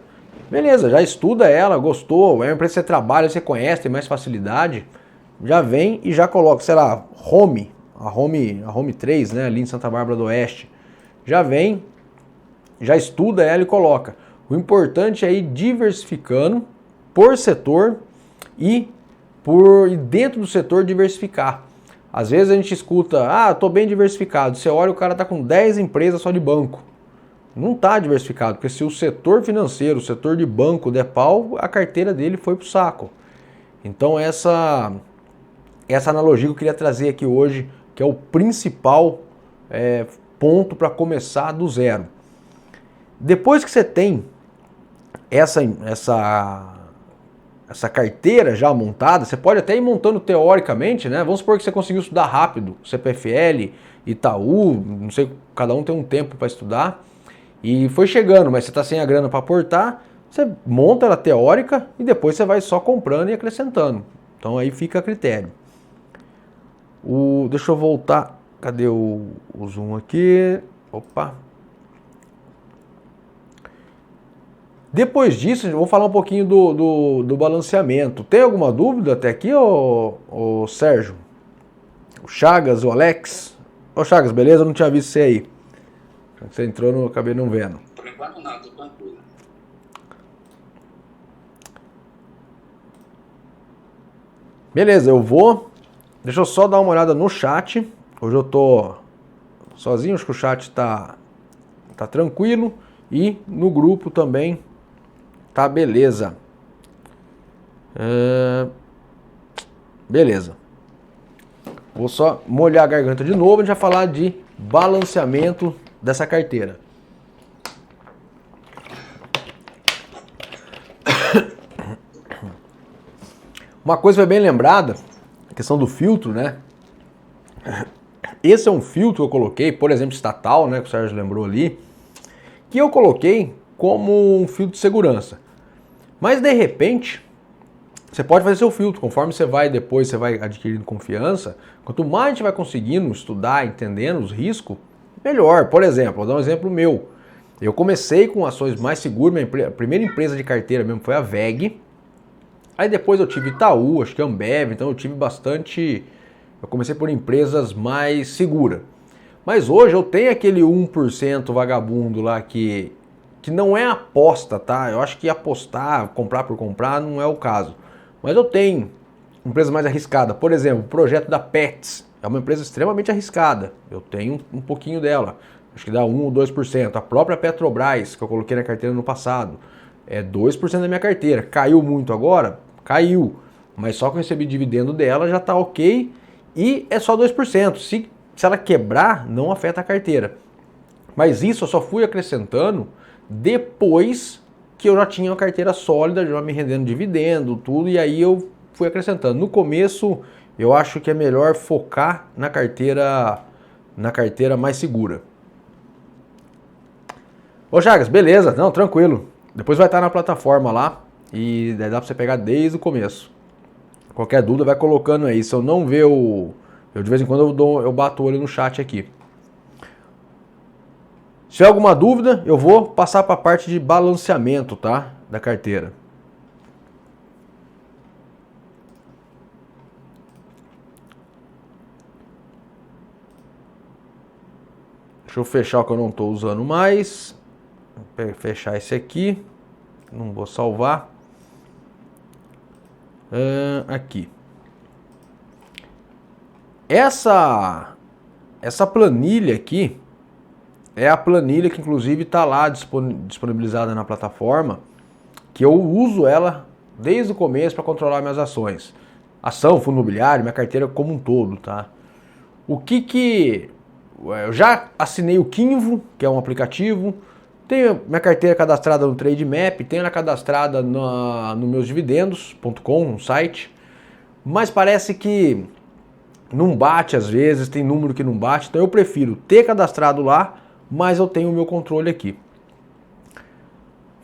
beleza, já estuda ela, gostou, é uma empresa que você trabalha, você conhece, tem mais facilidade, já vem e já coloca, sei lá, a Home 3, né, ali em Santa Bárbara do Oeste, já vem, já estuda ela e coloca. O importante é ir diversificando por setor e dentro do setor diversificar. Às vezes a gente escuta, tô bem diversificado. Você olha, o cara tá com 10 empresas só de banco. Não tá diversificado, porque se o setor financeiro, o setor de banco der pau, a carteira dele foi pro saco. Então essa analogia que eu queria trazer aqui hoje, que é o principal ponto para começar do zero. Depois que você tem essa carteira já montada, você pode até ir montando teoricamente, né? Vamos supor que você conseguiu estudar rápido, CPFL, Itaú, não sei, cada um tem um tempo para estudar, e foi chegando, mas você está sem a grana para aportar, você monta ela teórica e depois você vai só comprando e acrescentando. Então aí fica a critério. Deixa eu voltar, cadê o zoom aqui? Opa! Depois disso, eu vou falar um pouquinho do balanceamento. Tem alguma dúvida até aqui, ô Sérgio? O Chagas, o Alex? Ô Chagas, beleza? Eu não tinha visto você aí. Você entrou, eu acabei não vendo. Por enquanto não, tô tranquilo. Beleza, deixa eu só dar uma olhada no chat. Hoje eu tô sozinho, acho que o chat tá tranquilo. E no grupo também tá beleza. Beleza. Vou só molhar a garganta de novo e já falar de balanceamento dessa carteira. Uma coisa foi bem lembrada, a questão do filtro, né? Esse é um filtro que eu coloquei, por exemplo, estatal, né, que o Sérgio lembrou ali, que eu coloquei como um filtro de segurança. Mas de repente, você pode fazer seu filtro, conforme você vai adquirindo confiança, quanto mais a gente vai conseguindo estudar, entendendo os riscos, melhor. Por exemplo, vou dar um exemplo meu. Eu comecei com ações mais seguras, a primeira empresa de carteira mesmo foi a VEG. Aí depois eu tive Itaú, acho que Ambev, então eu tive bastante... Eu comecei por empresas mais seguras. Mas hoje eu tenho aquele 1% vagabundo lá que não é aposta, tá? Eu acho que apostar, comprar por comprar, não é o caso. Mas eu tenho empresa mais arriscada. Por exemplo, o projeto da Pets é uma empresa extremamente arriscada. Eu tenho um pouquinho dela. Acho que dá 1 ou 2%. A própria Petrobras, que eu coloquei na carteira no passado, é 2% da minha carteira. Caiu muito agora? Caiu. Mas só que eu recebi dividendo dela já tá ok. e é só 2%. Se ela quebrar, não afeta a carteira. Mas isso eu só fui acrescentando depois que eu já tinha uma carteira sólida, já me rendendo dividendo, tudo, e aí eu fui acrescentando. No começo, eu acho que é melhor focar na carteira mais segura. Ô Chagas, beleza, não, tranquilo. Depois vai estar na plataforma lá e dá pra você pegar desde o começo. Qualquer dúvida vai colocando aí. Se eu não ver eu de vez em quando eu bato o olho no chat aqui. Se tiver alguma dúvida, eu vou passar para a parte de balanceamento, tá? Da carteira. Deixa eu fechar o que eu não estou usando mais. Vou fechar esse aqui. Não vou salvar. Aqui. Essa planilha aqui é a planilha que inclusive está lá disponibilizada na plataforma, que eu uso ela desde o começo para controlar minhas ações. Ação, fundo imobiliário, minha carteira como um todo, tá? Eu já assinei o Kinvo, que é um aplicativo, tenho minha carteira cadastrada no Trademap, tenho ela cadastrada no meusdividendos.com, um site, mas parece que não bate às vezes, tem número que não bate, então eu prefiro ter cadastrado lá, mas eu tenho o meu controle aqui.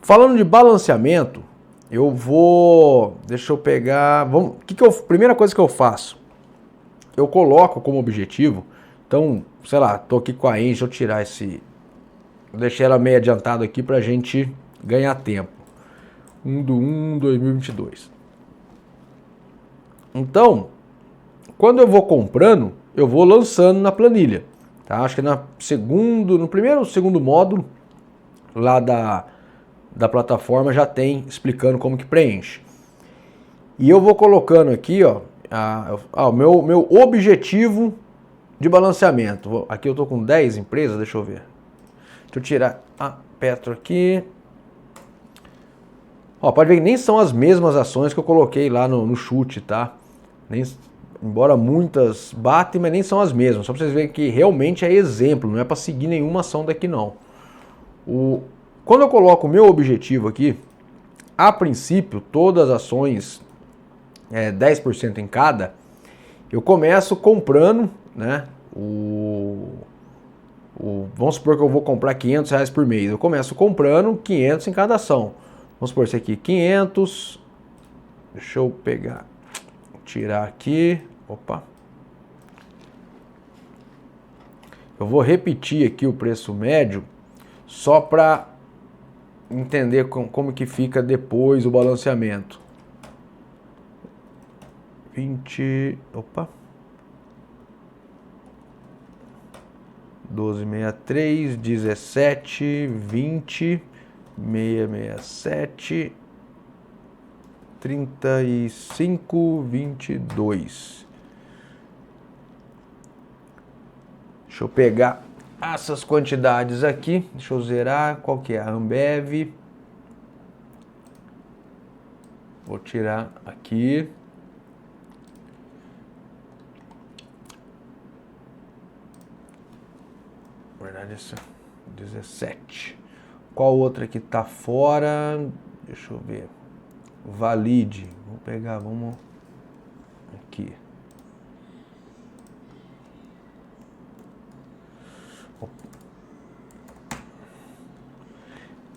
Falando de balanceamento, eu vou... Deixa eu pegar... Primeira coisa que eu faço, eu coloco como objetivo, então, sei lá, tô aqui com a Engie, deixa eu tirar esse... Eu deixei ela meio adiantado aqui pra gente ganhar tempo. 1/1/2022. Então, quando eu vou comprando, eu vou lançando na planilha. Tá? Acho que no primeiro ou segundo módulo lá da plataforma já tem explicando como que preenche. E eu vou colocando aqui, ó, o meu objetivo de balanceamento. Aqui eu tô com 10 empresas, deixa eu ver. Deixa eu tirar a Petro aqui. Ó, pode ver que nem são as mesmas ações que eu coloquei lá no chute, tá? Embora muitas batem, mas nem são as mesmas. Só para vocês verem que realmente é exemplo, não é para seguir nenhuma ação daqui não. Quando eu coloco o meu objetivo aqui, a princípio, todas as ações, 10% em cada, eu começo comprando, né? Vamos supor que eu vou comprar R$500 por mês. Eu começo comprando 500 em cada ação. Vamos supor esse aqui, 500. Deixa eu pegar, tirar aqui. Opa. Eu vou repetir aqui o preço médio só para entender como que fica depois o balanceamento. 20, opa. 12,63, 17, 20, 667, 35, 22. Deixa eu pegar essas quantidades aqui. Deixa eu zerar. Qual que é? A Ambev. Vou tirar aqui. Na verdade, esse é 17. Qual outra que tá fora? Deixa eu ver. Valide. Vou pegar, vamos aqui.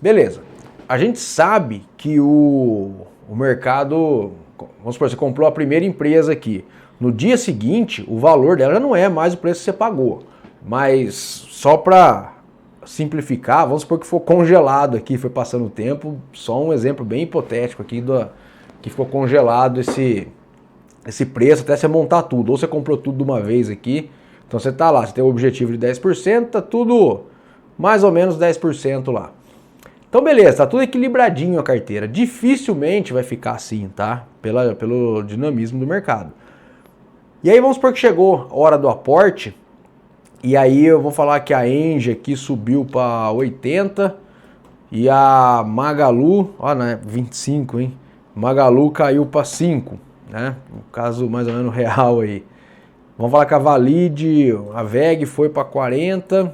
Beleza. A gente sabe que o mercado, vamos supor, você comprou a primeira empresa aqui. No dia seguinte, o valor dela já não é mais o preço que você pagou. Mas só para simplificar, vamos supor que for congelado aqui, foi passando o tempo, só um exemplo bem hipotético aqui que ficou congelado esse preço até você montar tudo. Ou você comprou tudo de uma vez aqui, então você tá lá, você tem o objetivo de 10%, tá tudo mais ou menos 10% lá. Então beleza, tá tudo equilibradinho a carteira. Dificilmente vai ficar assim, tá? Pelo dinamismo do mercado. E aí vamos supor que chegou a hora do aporte, e aí eu vou falar que a Engie aqui subiu para 80 e a Magalu, ó, né, 25, hein? Magalu caiu para 5, né? No caso mais ou menos real aí. Vamos falar que a Valid, a VEG foi para 40.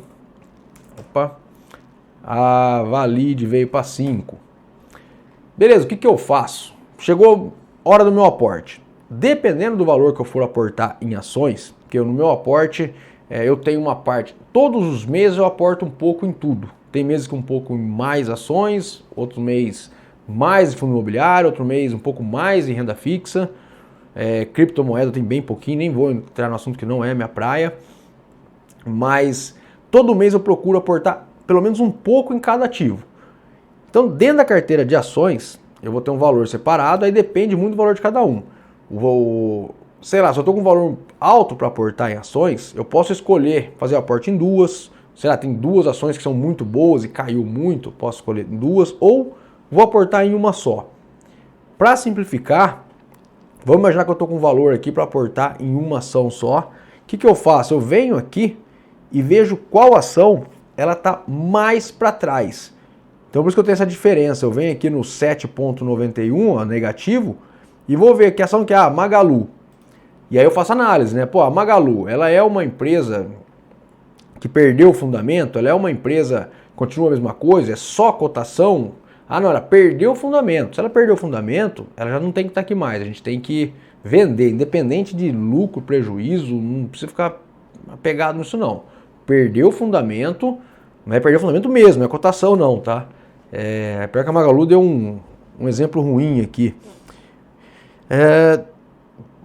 Opa. A Valid veio para 5. Beleza, o que eu faço? Chegou a hora do meu aporte. Dependendo do valor que eu for aportar em ações, porque no meu aporte eu tenho uma parte, todos os meses eu aporto um pouco em tudo. Tem meses com um pouco mais ações, outros meses mais em fundo imobiliário, outro mês um pouco mais em renda fixa. Criptomoeda tem bem pouquinho, nem vou entrar no assunto que não é minha praia. Mas todo mês eu procuro aportar pelo menos um pouco em cada ativo. Então, dentro da carteira de ações, eu vou ter um valor separado, aí depende muito do valor de cada um. Sei lá, se eu estou com um valor alto para aportar em ações, eu posso escolher fazer aporte em duas. Sei lá, tem duas ações que são muito boas e caiu muito, posso escolher em duas, ou vou aportar em uma só. Para simplificar, vamos imaginar que eu estou com um valor aqui para aportar em uma ação só. O que eu faço? Eu venho aqui e vejo qual ação ela está mais para trás. Então por isso que eu tenho essa diferença. Eu venho aqui no 7,91, negativo, e vou ver que ação que é a Magalu. E aí eu faço análise, né? Pô, a Magalu, ela é uma empresa que perdeu o fundamento, ela é uma empresa, continua a mesma coisa, é só cotação. Ah, não, ela perdeu o fundamento. Se ela perdeu o fundamento, ela já não tem que estar aqui mais. A gente tem que vender, independente de lucro, prejuízo, não precisa ficar apegado nisso não. Perdeu o fundamento, não é perder o fundamento mesmo, não é cotação não, tá? Pior que a Magalu deu um exemplo ruim aqui.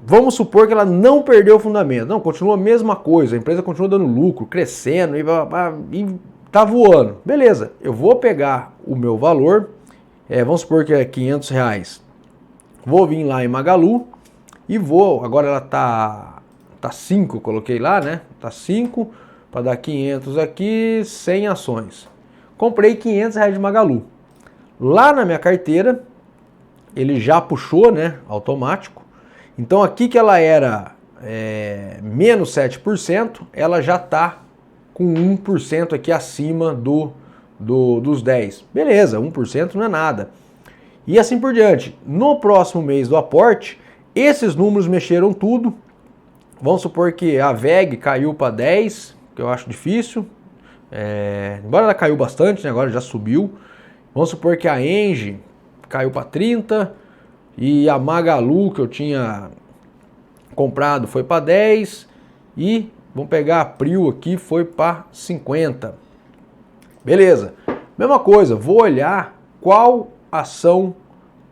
Vamos supor que ela não perdeu o fundamento. Não, continua a mesma coisa, a empresa continua dando lucro, crescendo e tá voando. Beleza, eu vou pegar o meu valor, vamos supor que é R$500. Vou vir lá em Magalu e vou, agora ela tá 5, eu coloquei lá, né? Tá 5, para dar 500 aqui, 100 ações. Comprei R$500 de Magalu. Lá na minha carteira, ele já puxou, né? Automático. Então aqui que ela era menos 7%, ela já tá com 1% aqui acima dos 10. Beleza, 1% não é nada. E assim por diante. No próximo mês do aporte, esses números mexeram tudo. Vamos supor que a VEG caiu para 10, que eu acho difícil. Embora ela caiu bastante, né, agora já subiu. Vamos supor que a Engie caiu para 30 e a Magalu que eu tinha comprado foi para 10 e vamos pegar a Prio aqui, foi para 50. Beleza. Mesma coisa, vou olhar qual ação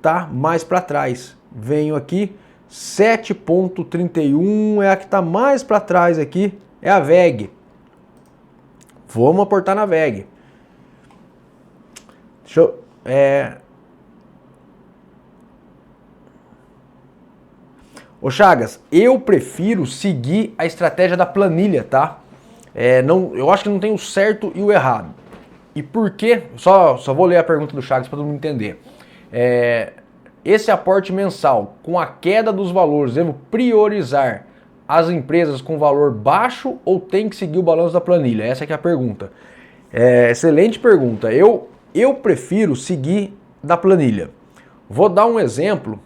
tá mais para trás. Venho aqui, 7,31 é a que está mais para trás aqui, é a VEG. Vamos aportar na VEG. Deixa eu... Ô Chagas, eu prefiro seguir a estratégia da planilha, tá? Eu acho que não tem o certo e o errado. E por quê? Só vou ler a pergunta do Chagas para todo mundo entender. Esse aporte mensal, com a queda dos valores, devo priorizar as empresas com valor baixo ou tem que seguir o balanço da planilha? Essa é que é a pergunta. Excelente pergunta. Eu prefiro seguir da planilha. Vou dar um exemplo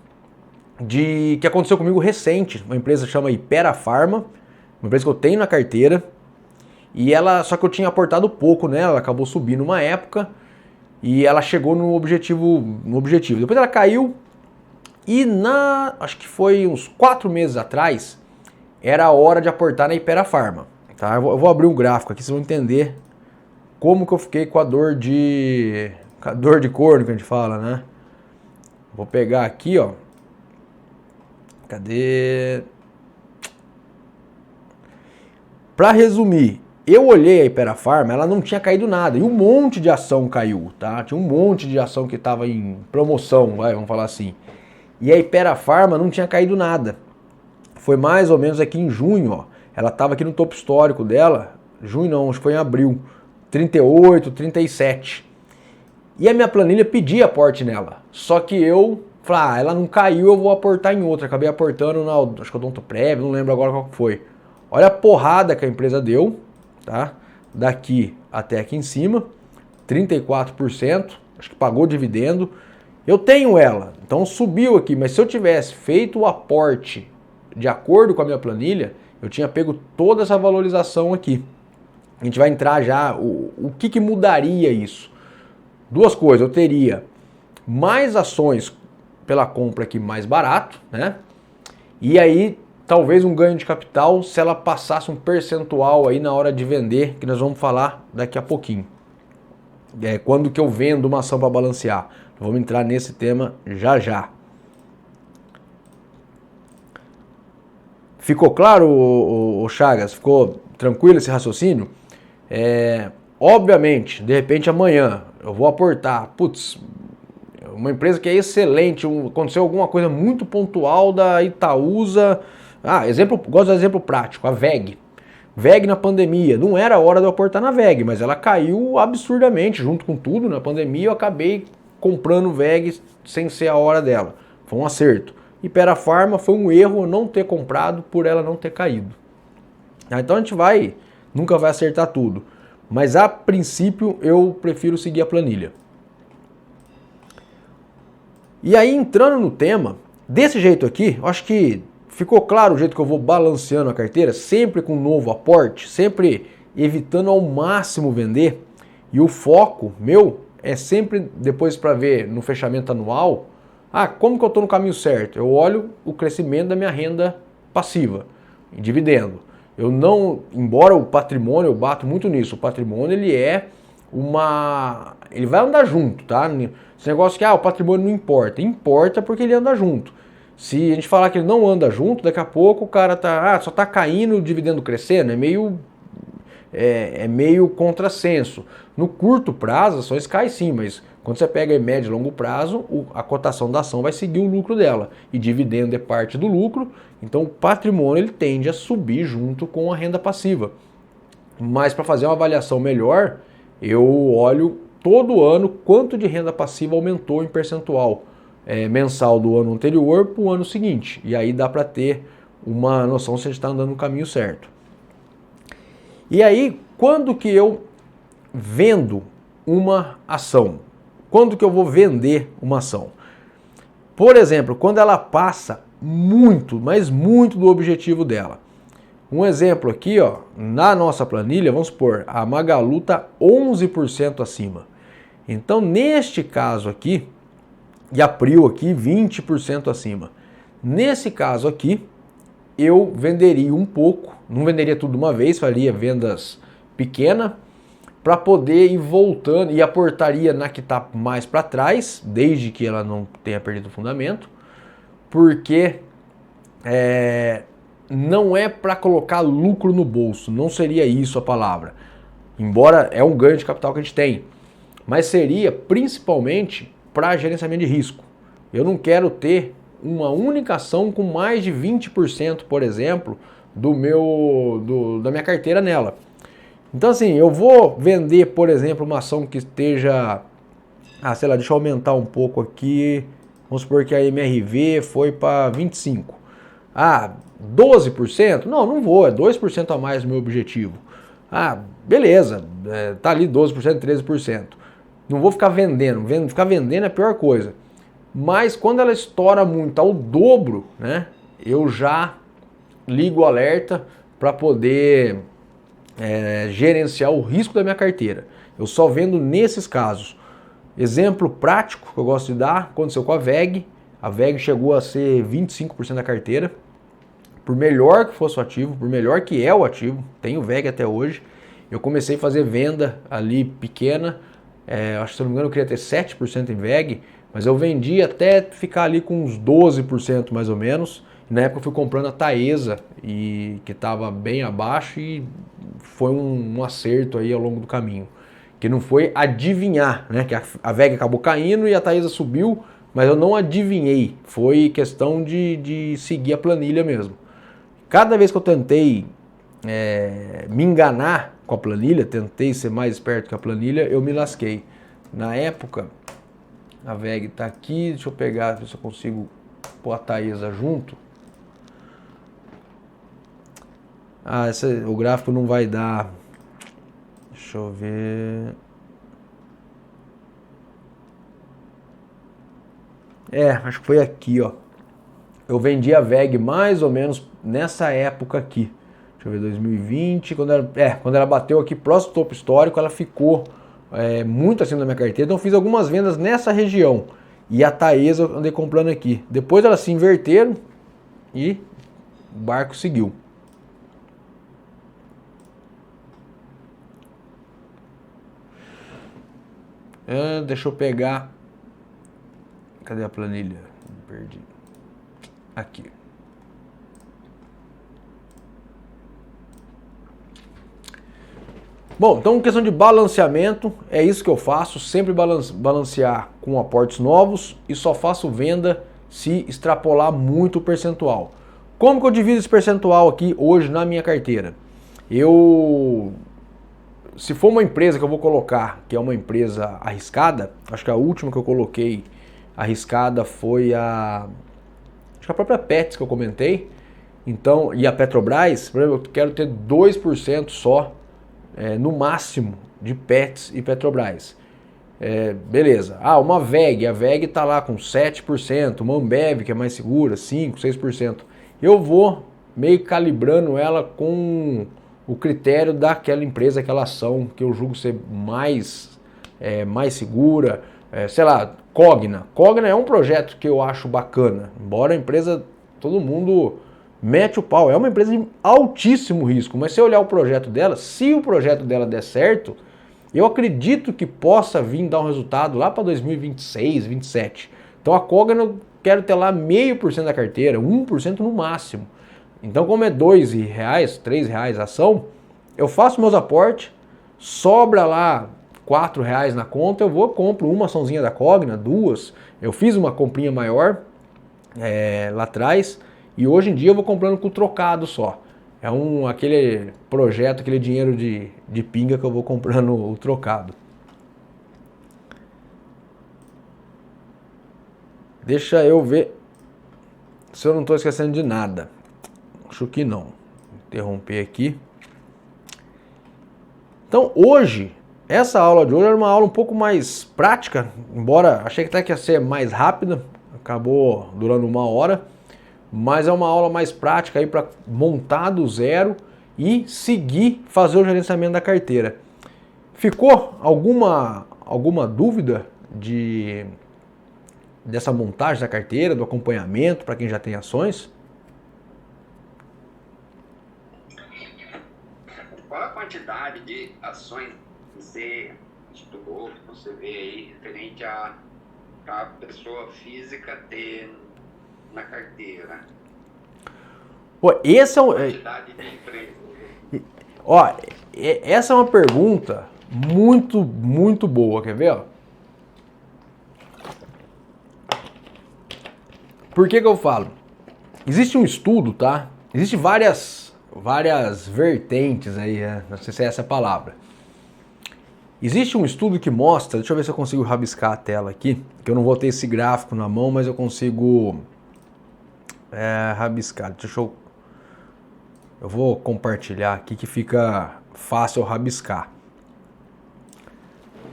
que aconteceu comigo recente. Uma empresa chama Hypera Pharma, uma empresa que eu tenho na carteira. E só que eu tinha aportado pouco nela, ela acabou subindo uma época e ela chegou no objetivo. Depois ela caiu e acho que foi uns 4 meses atrás, era a hora de aportar na Hypera Pharma. Tá? Eu vou abrir um gráfico aqui, vocês vão entender como que eu fiquei com a dor de corno que a gente fala, né? Vou pegar aqui, ó. Cadê? Para resumir, eu olhei a Hypera Pharma, ela não tinha caído nada e um monte de ação caiu, tá? Tinha um monte de ação que estava em promoção, vamos falar assim. E a Hypera Pharma não tinha caído nada. Foi mais ou menos aqui em junho, ó. Ela estava aqui no topo histórico dela, junho não, acho que foi em abril, 38, 37. E a minha planilha pedia aporte nela, só que eu falei, ela não caiu, eu vou aportar em outra. Acabei aportando acho que o Odontoprev, não lembro agora qual foi. Olha a porrada que a empresa deu, tá? Daqui até aqui em cima, 34%, acho que pagou dividendo. Eu tenho ela, então subiu aqui, mas se eu tivesse feito o aporte de acordo com a minha planilha, eu tinha pego toda essa valorização aqui. A gente vai entrar já, o que mudaria isso? Duas coisas, eu teria mais ações pela compra aqui mais barato, né? E aí talvez um ganho de capital se ela passasse um percentual aí na hora de vender, que nós vamos falar daqui a pouquinho. Quando que eu vendo uma ação para balancear? Vamos entrar nesse tema já já. Ficou claro, o Chagas? Ficou tranquilo esse raciocínio? Obviamente, de repente amanhã eu vou aportar, uma empresa que é excelente, aconteceu alguma coisa muito pontual da Itaúsa. Gosto de exemplo prático, a WEG. WEG na pandemia, não era hora de eu aportar na WEG, mas ela caiu absurdamente junto com tudo. Na pandemia eu acabei comprando WEG sem ser a hora dela. Foi um acerto. Hypera Pharma foi um erro não ter comprado por ela não ter caído. Então a gente nunca vai acertar tudo. Mas a princípio eu prefiro seguir a planilha. E aí entrando no tema, desse jeito aqui, eu acho que ficou claro o jeito que eu vou balanceando a carteira, sempre com novo aporte, sempre evitando ao máximo vender. E o foco meu é sempre, depois para ver no fechamento anual, como que eu estou no caminho certo? Eu olho o crescimento da minha renda passiva, em dividendo. Eu não, embora o patrimônio, eu bato muito nisso, o patrimônio ele vai andar junto, tá? Esse negócio que o patrimônio não importa, importa porque ele anda junto. Se a gente falar que ele não anda junto, daqui a pouco o cara só tá caindo, o dividendo crescendo, é meio contrassenso. No curto prazo, as ações caem sim, mas quando você pega em médio e longo prazo, a cotação da ação vai seguir o lucro dela. E dividendo é parte do lucro, então o patrimônio ele tende a subir junto com a renda passiva. Mas para fazer uma avaliação melhor, eu olho todo ano quanto de renda passiva aumentou em percentual mensal do ano anterior para o ano seguinte. E aí dá para ter uma noção se a gente está andando no caminho certo. E aí, quando que eu vendo uma ação? Quando que eu vou vender uma ação? Por exemplo, quando ela passa muito, mas muito do objetivo dela. Um exemplo aqui, na nossa planilha, vamos supor, a Magalu está 11% acima. Então, neste caso aqui, e a Prio aqui 20% acima. Nesse caso aqui, eu venderia um pouco, não venderia tudo de uma vez, faria vendas pequenas, para poder ir voltando e aportaria na que está mais para trás, desde que ela não tenha perdido o fundamento, porque não é para colocar lucro no bolso, não seria isso a palavra. Embora é um ganho de capital que a gente tem, mas seria principalmente para gerenciamento de risco. Eu não quero ter uma única ação com mais de 20%, por exemplo, da minha carteira nela. Então assim, eu vou vender, por exemplo, uma ação que esteja, sei lá, deixa eu aumentar um pouco aqui, vamos supor que a MRV foi para 25%. 12%? Não vou, é 2% a mais do meu objetivo. Beleza, tá ali 12%, 13%. Não vou ficar vendendo, ficar vendendo é a pior coisa. Mas quando ela estoura muito ao dobro, né, eu já ligo o alerta para poder gerenciar o risco da minha carteira. Eu só vendo nesses casos. Exemplo prático que eu gosto de dar, aconteceu com a WEG. A WEG chegou a ser 25% da carteira. Por melhor que fosse o ativo, por melhor que é o ativo, tenho WEG até hoje. Eu comecei a fazer venda ali pequena. Acho que se não me engano eu queria ter 7% em WEG, mas eu vendi até ficar ali com uns 12% mais ou menos. E na época eu fui comprando a Taesa, que estava bem abaixo, e foi um acerto aí ao longo do caminho. Que não foi adivinhar, né? Que a WEG acabou caindo e a Taesa subiu, mas eu não adivinhei. Foi questão de seguir a planilha mesmo. Cada vez que eu tentei me enganar com a planilha, tentei ser mais esperto que a planilha, eu me lasquei. Na época, a WEG está aqui, deixa eu pegar, ver se eu consigo pôr a Taesa junto. O gráfico não vai dar. Deixa eu ver. Acho que foi aqui, ó. Eu vendi a WEG mais ou menos nessa época aqui. deixa eu ver, 2020, quando ela bateu aqui próximo do topo histórico, ela ficou muito acima da minha carteira, então eu fiz algumas vendas nessa região. E a Taesa eu andei comprando aqui. Depois elas se inverteram e o barco seguiu. Deixa eu pegar... Cadê a planilha? Perdi. Aqui. Bom, então questão de balanceamento, é isso que eu faço, sempre balancear com aportes novos e só faço venda se extrapolar muito o percentual. Como que eu divido esse percentual aqui hoje na minha carteira? Se for uma empresa que eu vou colocar, que é uma empresa arriscada, acho que a última que eu coloquei arriscada foi a própria Petz que eu comentei, então, e a Petrobras, por exemplo, eu quero ter 2% só, no máximo, de Petz e Petrobras. Beleza. Uma VEG, a VEG está lá com 7%, uma Ambev, que é mais segura, 5%, 6%. Eu vou meio calibrando ela com o critério daquela empresa, aquela ação que eu julgo ser mais segura. Sei lá, Cogna. Cogna é um projeto que eu acho bacana, embora a empresa, todo mundo mete o pau, é uma empresa de altíssimo risco, mas se eu olhar o projeto dela, se o projeto dela der certo, eu acredito que possa vir dar um resultado lá para 2026, 2027. Então a Cogna eu quero ter lá 0,5% da carteira, 1% no máximo. Então como é R$2, R$3 a ação, eu faço meus aportes, sobra lá R$4 na conta, eu compro uma açãozinha da Cogna, 2, eu fiz uma comprinha maior lá atrás, e hoje em dia eu vou comprando com trocado só. É aquele projeto, aquele dinheiro de pinga que eu vou comprando o trocado. Deixa eu ver se eu não estou esquecendo de nada. Acho que não. Vou interromper aqui. Então hoje, essa aula de hoje era uma aula um pouco mais prática, embora achei que até que ia ser mais rápida, acabou durando 1 hora. Mas é uma aula mais prática aí para montar do zero e seguir fazer o gerenciamento da carteira. Ficou alguma dúvida dessa montagem da carteira, do acompanhamento para quem já tem ações? Qual a quantidade de ações que você estudou, que você vê aí, referente a pessoa física ter na carteira? Essa é uma pergunta muito, muito boa, quer ver? Por que eu falo? Existe um estudo, tá? Existem várias vertentes aí, não sei se é essa a palavra. Existe um estudo que mostra, deixa eu ver se eu consigo rabiscar a tela aqui, que eu não vou ter esse gráfico na mão, mas eu consigo rabiscar. Eu vou compartilhar aqui que fica fácil rabiscar.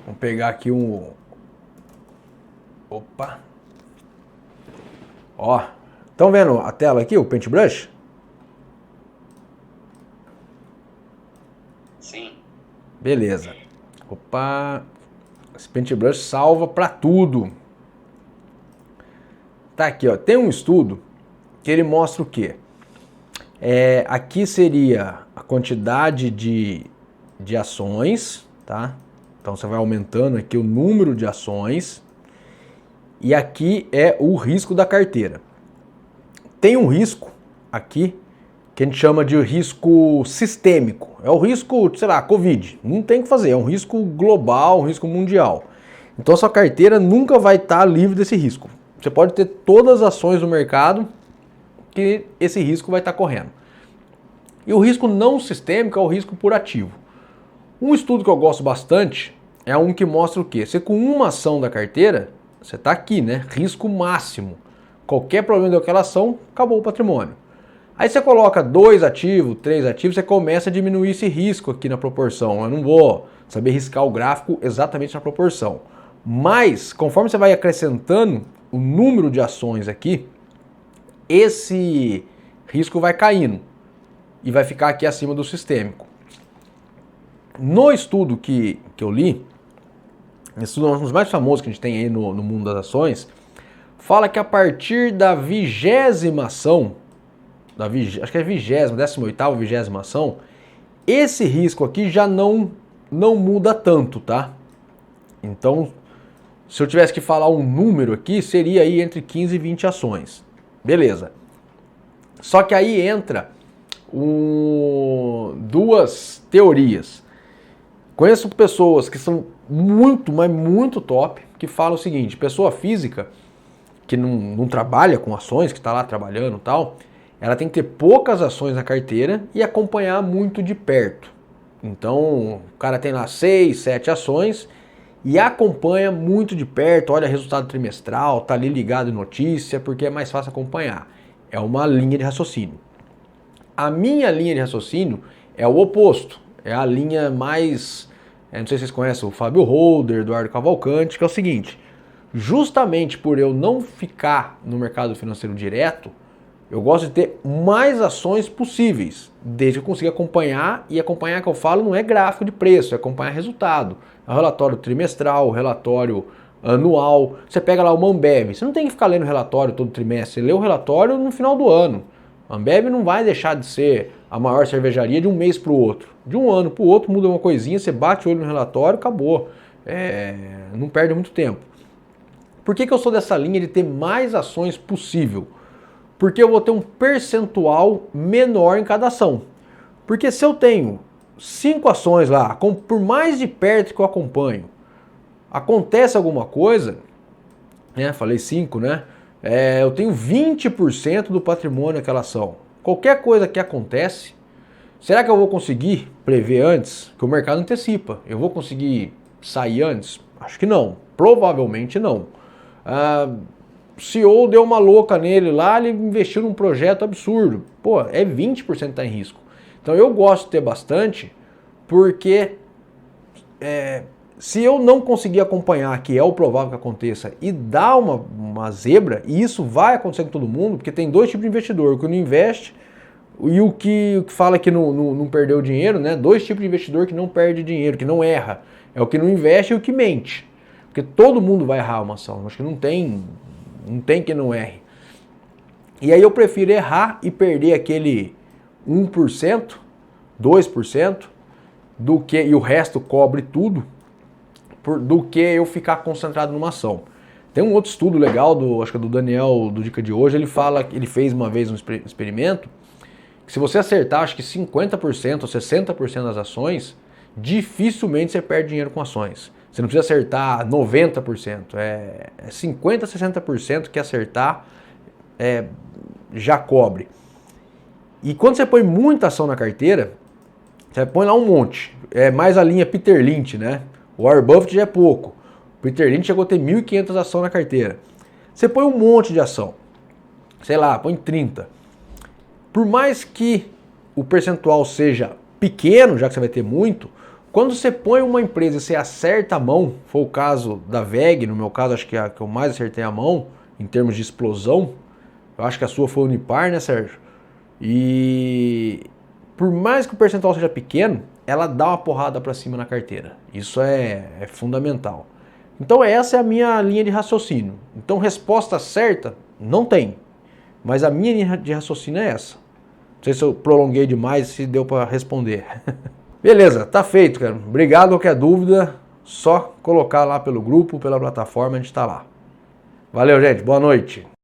Vamos pegar aqui Opa! Ó, estão vendo a tela aqui, o Paintbrush? Sim. Beleza. Opa! Esse Paintbrush salva para tudo. Tá aqui, ó. Tem um estudo que ele mostra o quê? Aqui seria a quantidade de ações, tá? Então você vai aumentando aqui o número de ações. E aqui é o risco da carteira. Tem um risco aqui que a gente chama de risco sistêmico. É o risco, sei lá, Covid. Não tem o que fazer, é um risco global, um risco mundial. Então a sua carteira nunca vai estar livre desse risco. Você pode ter todas as ações do mercado que esse risco vai estar correndo. E o risco não sistêmico é o risco por ativo. Um estudo que eu gosto bastante é um que mostra o quê? Você com uma ação da carteira, você está aqui, né? Risco máximo. Qualquer problema daquela ação, acabou o patrimônio. Aí você coloca 2 ativos, 3 ativos, você começa a diminuir esse risco aqui na proporção. Eu não vou saber riscar o gráfico exatamente na proporção. Mas, conforme você vai acrescentando o número de ações aqui, esse risco vai caindo. e vai ficar aqui acima do sistêmico. No estudo que eu li, esse estudo é um dos mais famosos que a gente tem aí no mundo das ações, fala que a partir da 20ª ação, acho que é 20ª, 18ª, 20ª ação, esse risco aqui já não muda tanto, tá? Então, se eu tivesse que falar um número aqui, seria aí entre 15 e 20 ações. Beleza. Só que aí entra duas teorias. Conheço pessoas que são muito, mas muito top, que falam o seguinte: pessoa física que não trabalha com ações, que está lá trabalhando e tal, ela tem que ter poucas ações na carteira e acompanhar muito de perto. Então, o cara tem lá 6, 7 ações e acompanha muito de perto, olha resultado trimestral, tá ali ligado em notícia, porque é mais fácil acompanhar. É uma linha de raciocínio. A minha linha de raciocínio é o oposto. É a linha mais... não sei se vocês conhecem o Fábio Holder, Eduardo Cavalcante, que é o seguinte: justamente por eu não ficar no mercado financeiro direto, eu gosto de ter mais ações possíveis, desde que eu consiga acompanhar, e acompanhar que eu falo não é gráfico de preço, é acompanhar resultado. É o relatório trimestral, o relatório anual. Você pega lá o Ambev, você não tem que ficar lendo o relatório todo trimestre, você lê o relatório no final do ano. A Ambev não vai deixar de ser a maior cervejaria de um mês para o outro. De um ano para o outro muda uma coisinha, você bate o olho no relatório, acabou. Não perde muito tempo. Por que eu sou dessa linha de ter mais ações possível? Porque eu vou ter um percentual menor em cada ação. Porque se eu tenho 5 ações lá, por mais de perto que eu acompanho, acontece alguma coisa, né? Falei 5, né? Eu tenho 20% do patrimônio naquela ação. Qualquer coisa que acontece, será que eu vou conseguir prever antes? Que o mercado antecipa. Eu vou conseguir sair antes? Acho que não. Provavelmente não. O CEO deu uma louca nele lá, ele investiu num projeto absurdo. Pô, 20% que está em risco. Então eu gosto de ter bastante, porque se eu não conseguir acompanhar, que é o provável que aconteça, e dar uma zebra, e isso vai acontecer com todo mundo, porque tem dois tipos de investidor: o que não investe e o que fala que não perdeu dinheiro, né? Dois tipos de investidor que não perde dinheiro, que não erra. É o que não investe e o que mente. Porque todo mundo vai errar uma ação. Acho que não tem quem não erre. E aí eu prefiro errar e perder aquele 1%, 2%, e o resto cobre tudo, do que eu ficar concentrado numa ação. Tem um outro estudo legal, acho que é do Daniel, do Dica de Hoje, ele fez uma vez um experimento, que se você acertar, acho que 50% ou 60% das ações, dificilmente você perde dinheiro com ações. Você não precisa acertar 90%, é 50%, 60% que acertar já cobre. E quando você põe muita ação na carteira, você põe lá um monte, é mais a linha Peter Lynch, né? O Warren Buffett já é pouco, o Peter Lynch chegou a ter 1.500 ações na carteira. Você põe um monte de ação, sei lá, põe 30. Por mais que o percentual seja pequeno, já que você vai ter muito, quando você põe uma empresa e você acerta a mão, foi o caso da VEG, no meu caso acho que é a que eu mais acertei a mão, em termos de explosão, eu acho que a sua foi Unipar, né, Sérgio? E por mais que o percentual seja pequeno, ela dá uma porrada para cima na carteira. Isso é fundamental. Então essa é a minha linha de raciocínio. Então resposta certa, não tem. Mas a minha linha de raciocínio é essa. Não sei se eu prolonguei demais, se deu para responder. Beleza, tá feito, cara. Obrigado. Qualquer dúvida, só colocar lá pelo grupo, pela plataforma, a gente tá lá. Valeu, gente. Boa noite.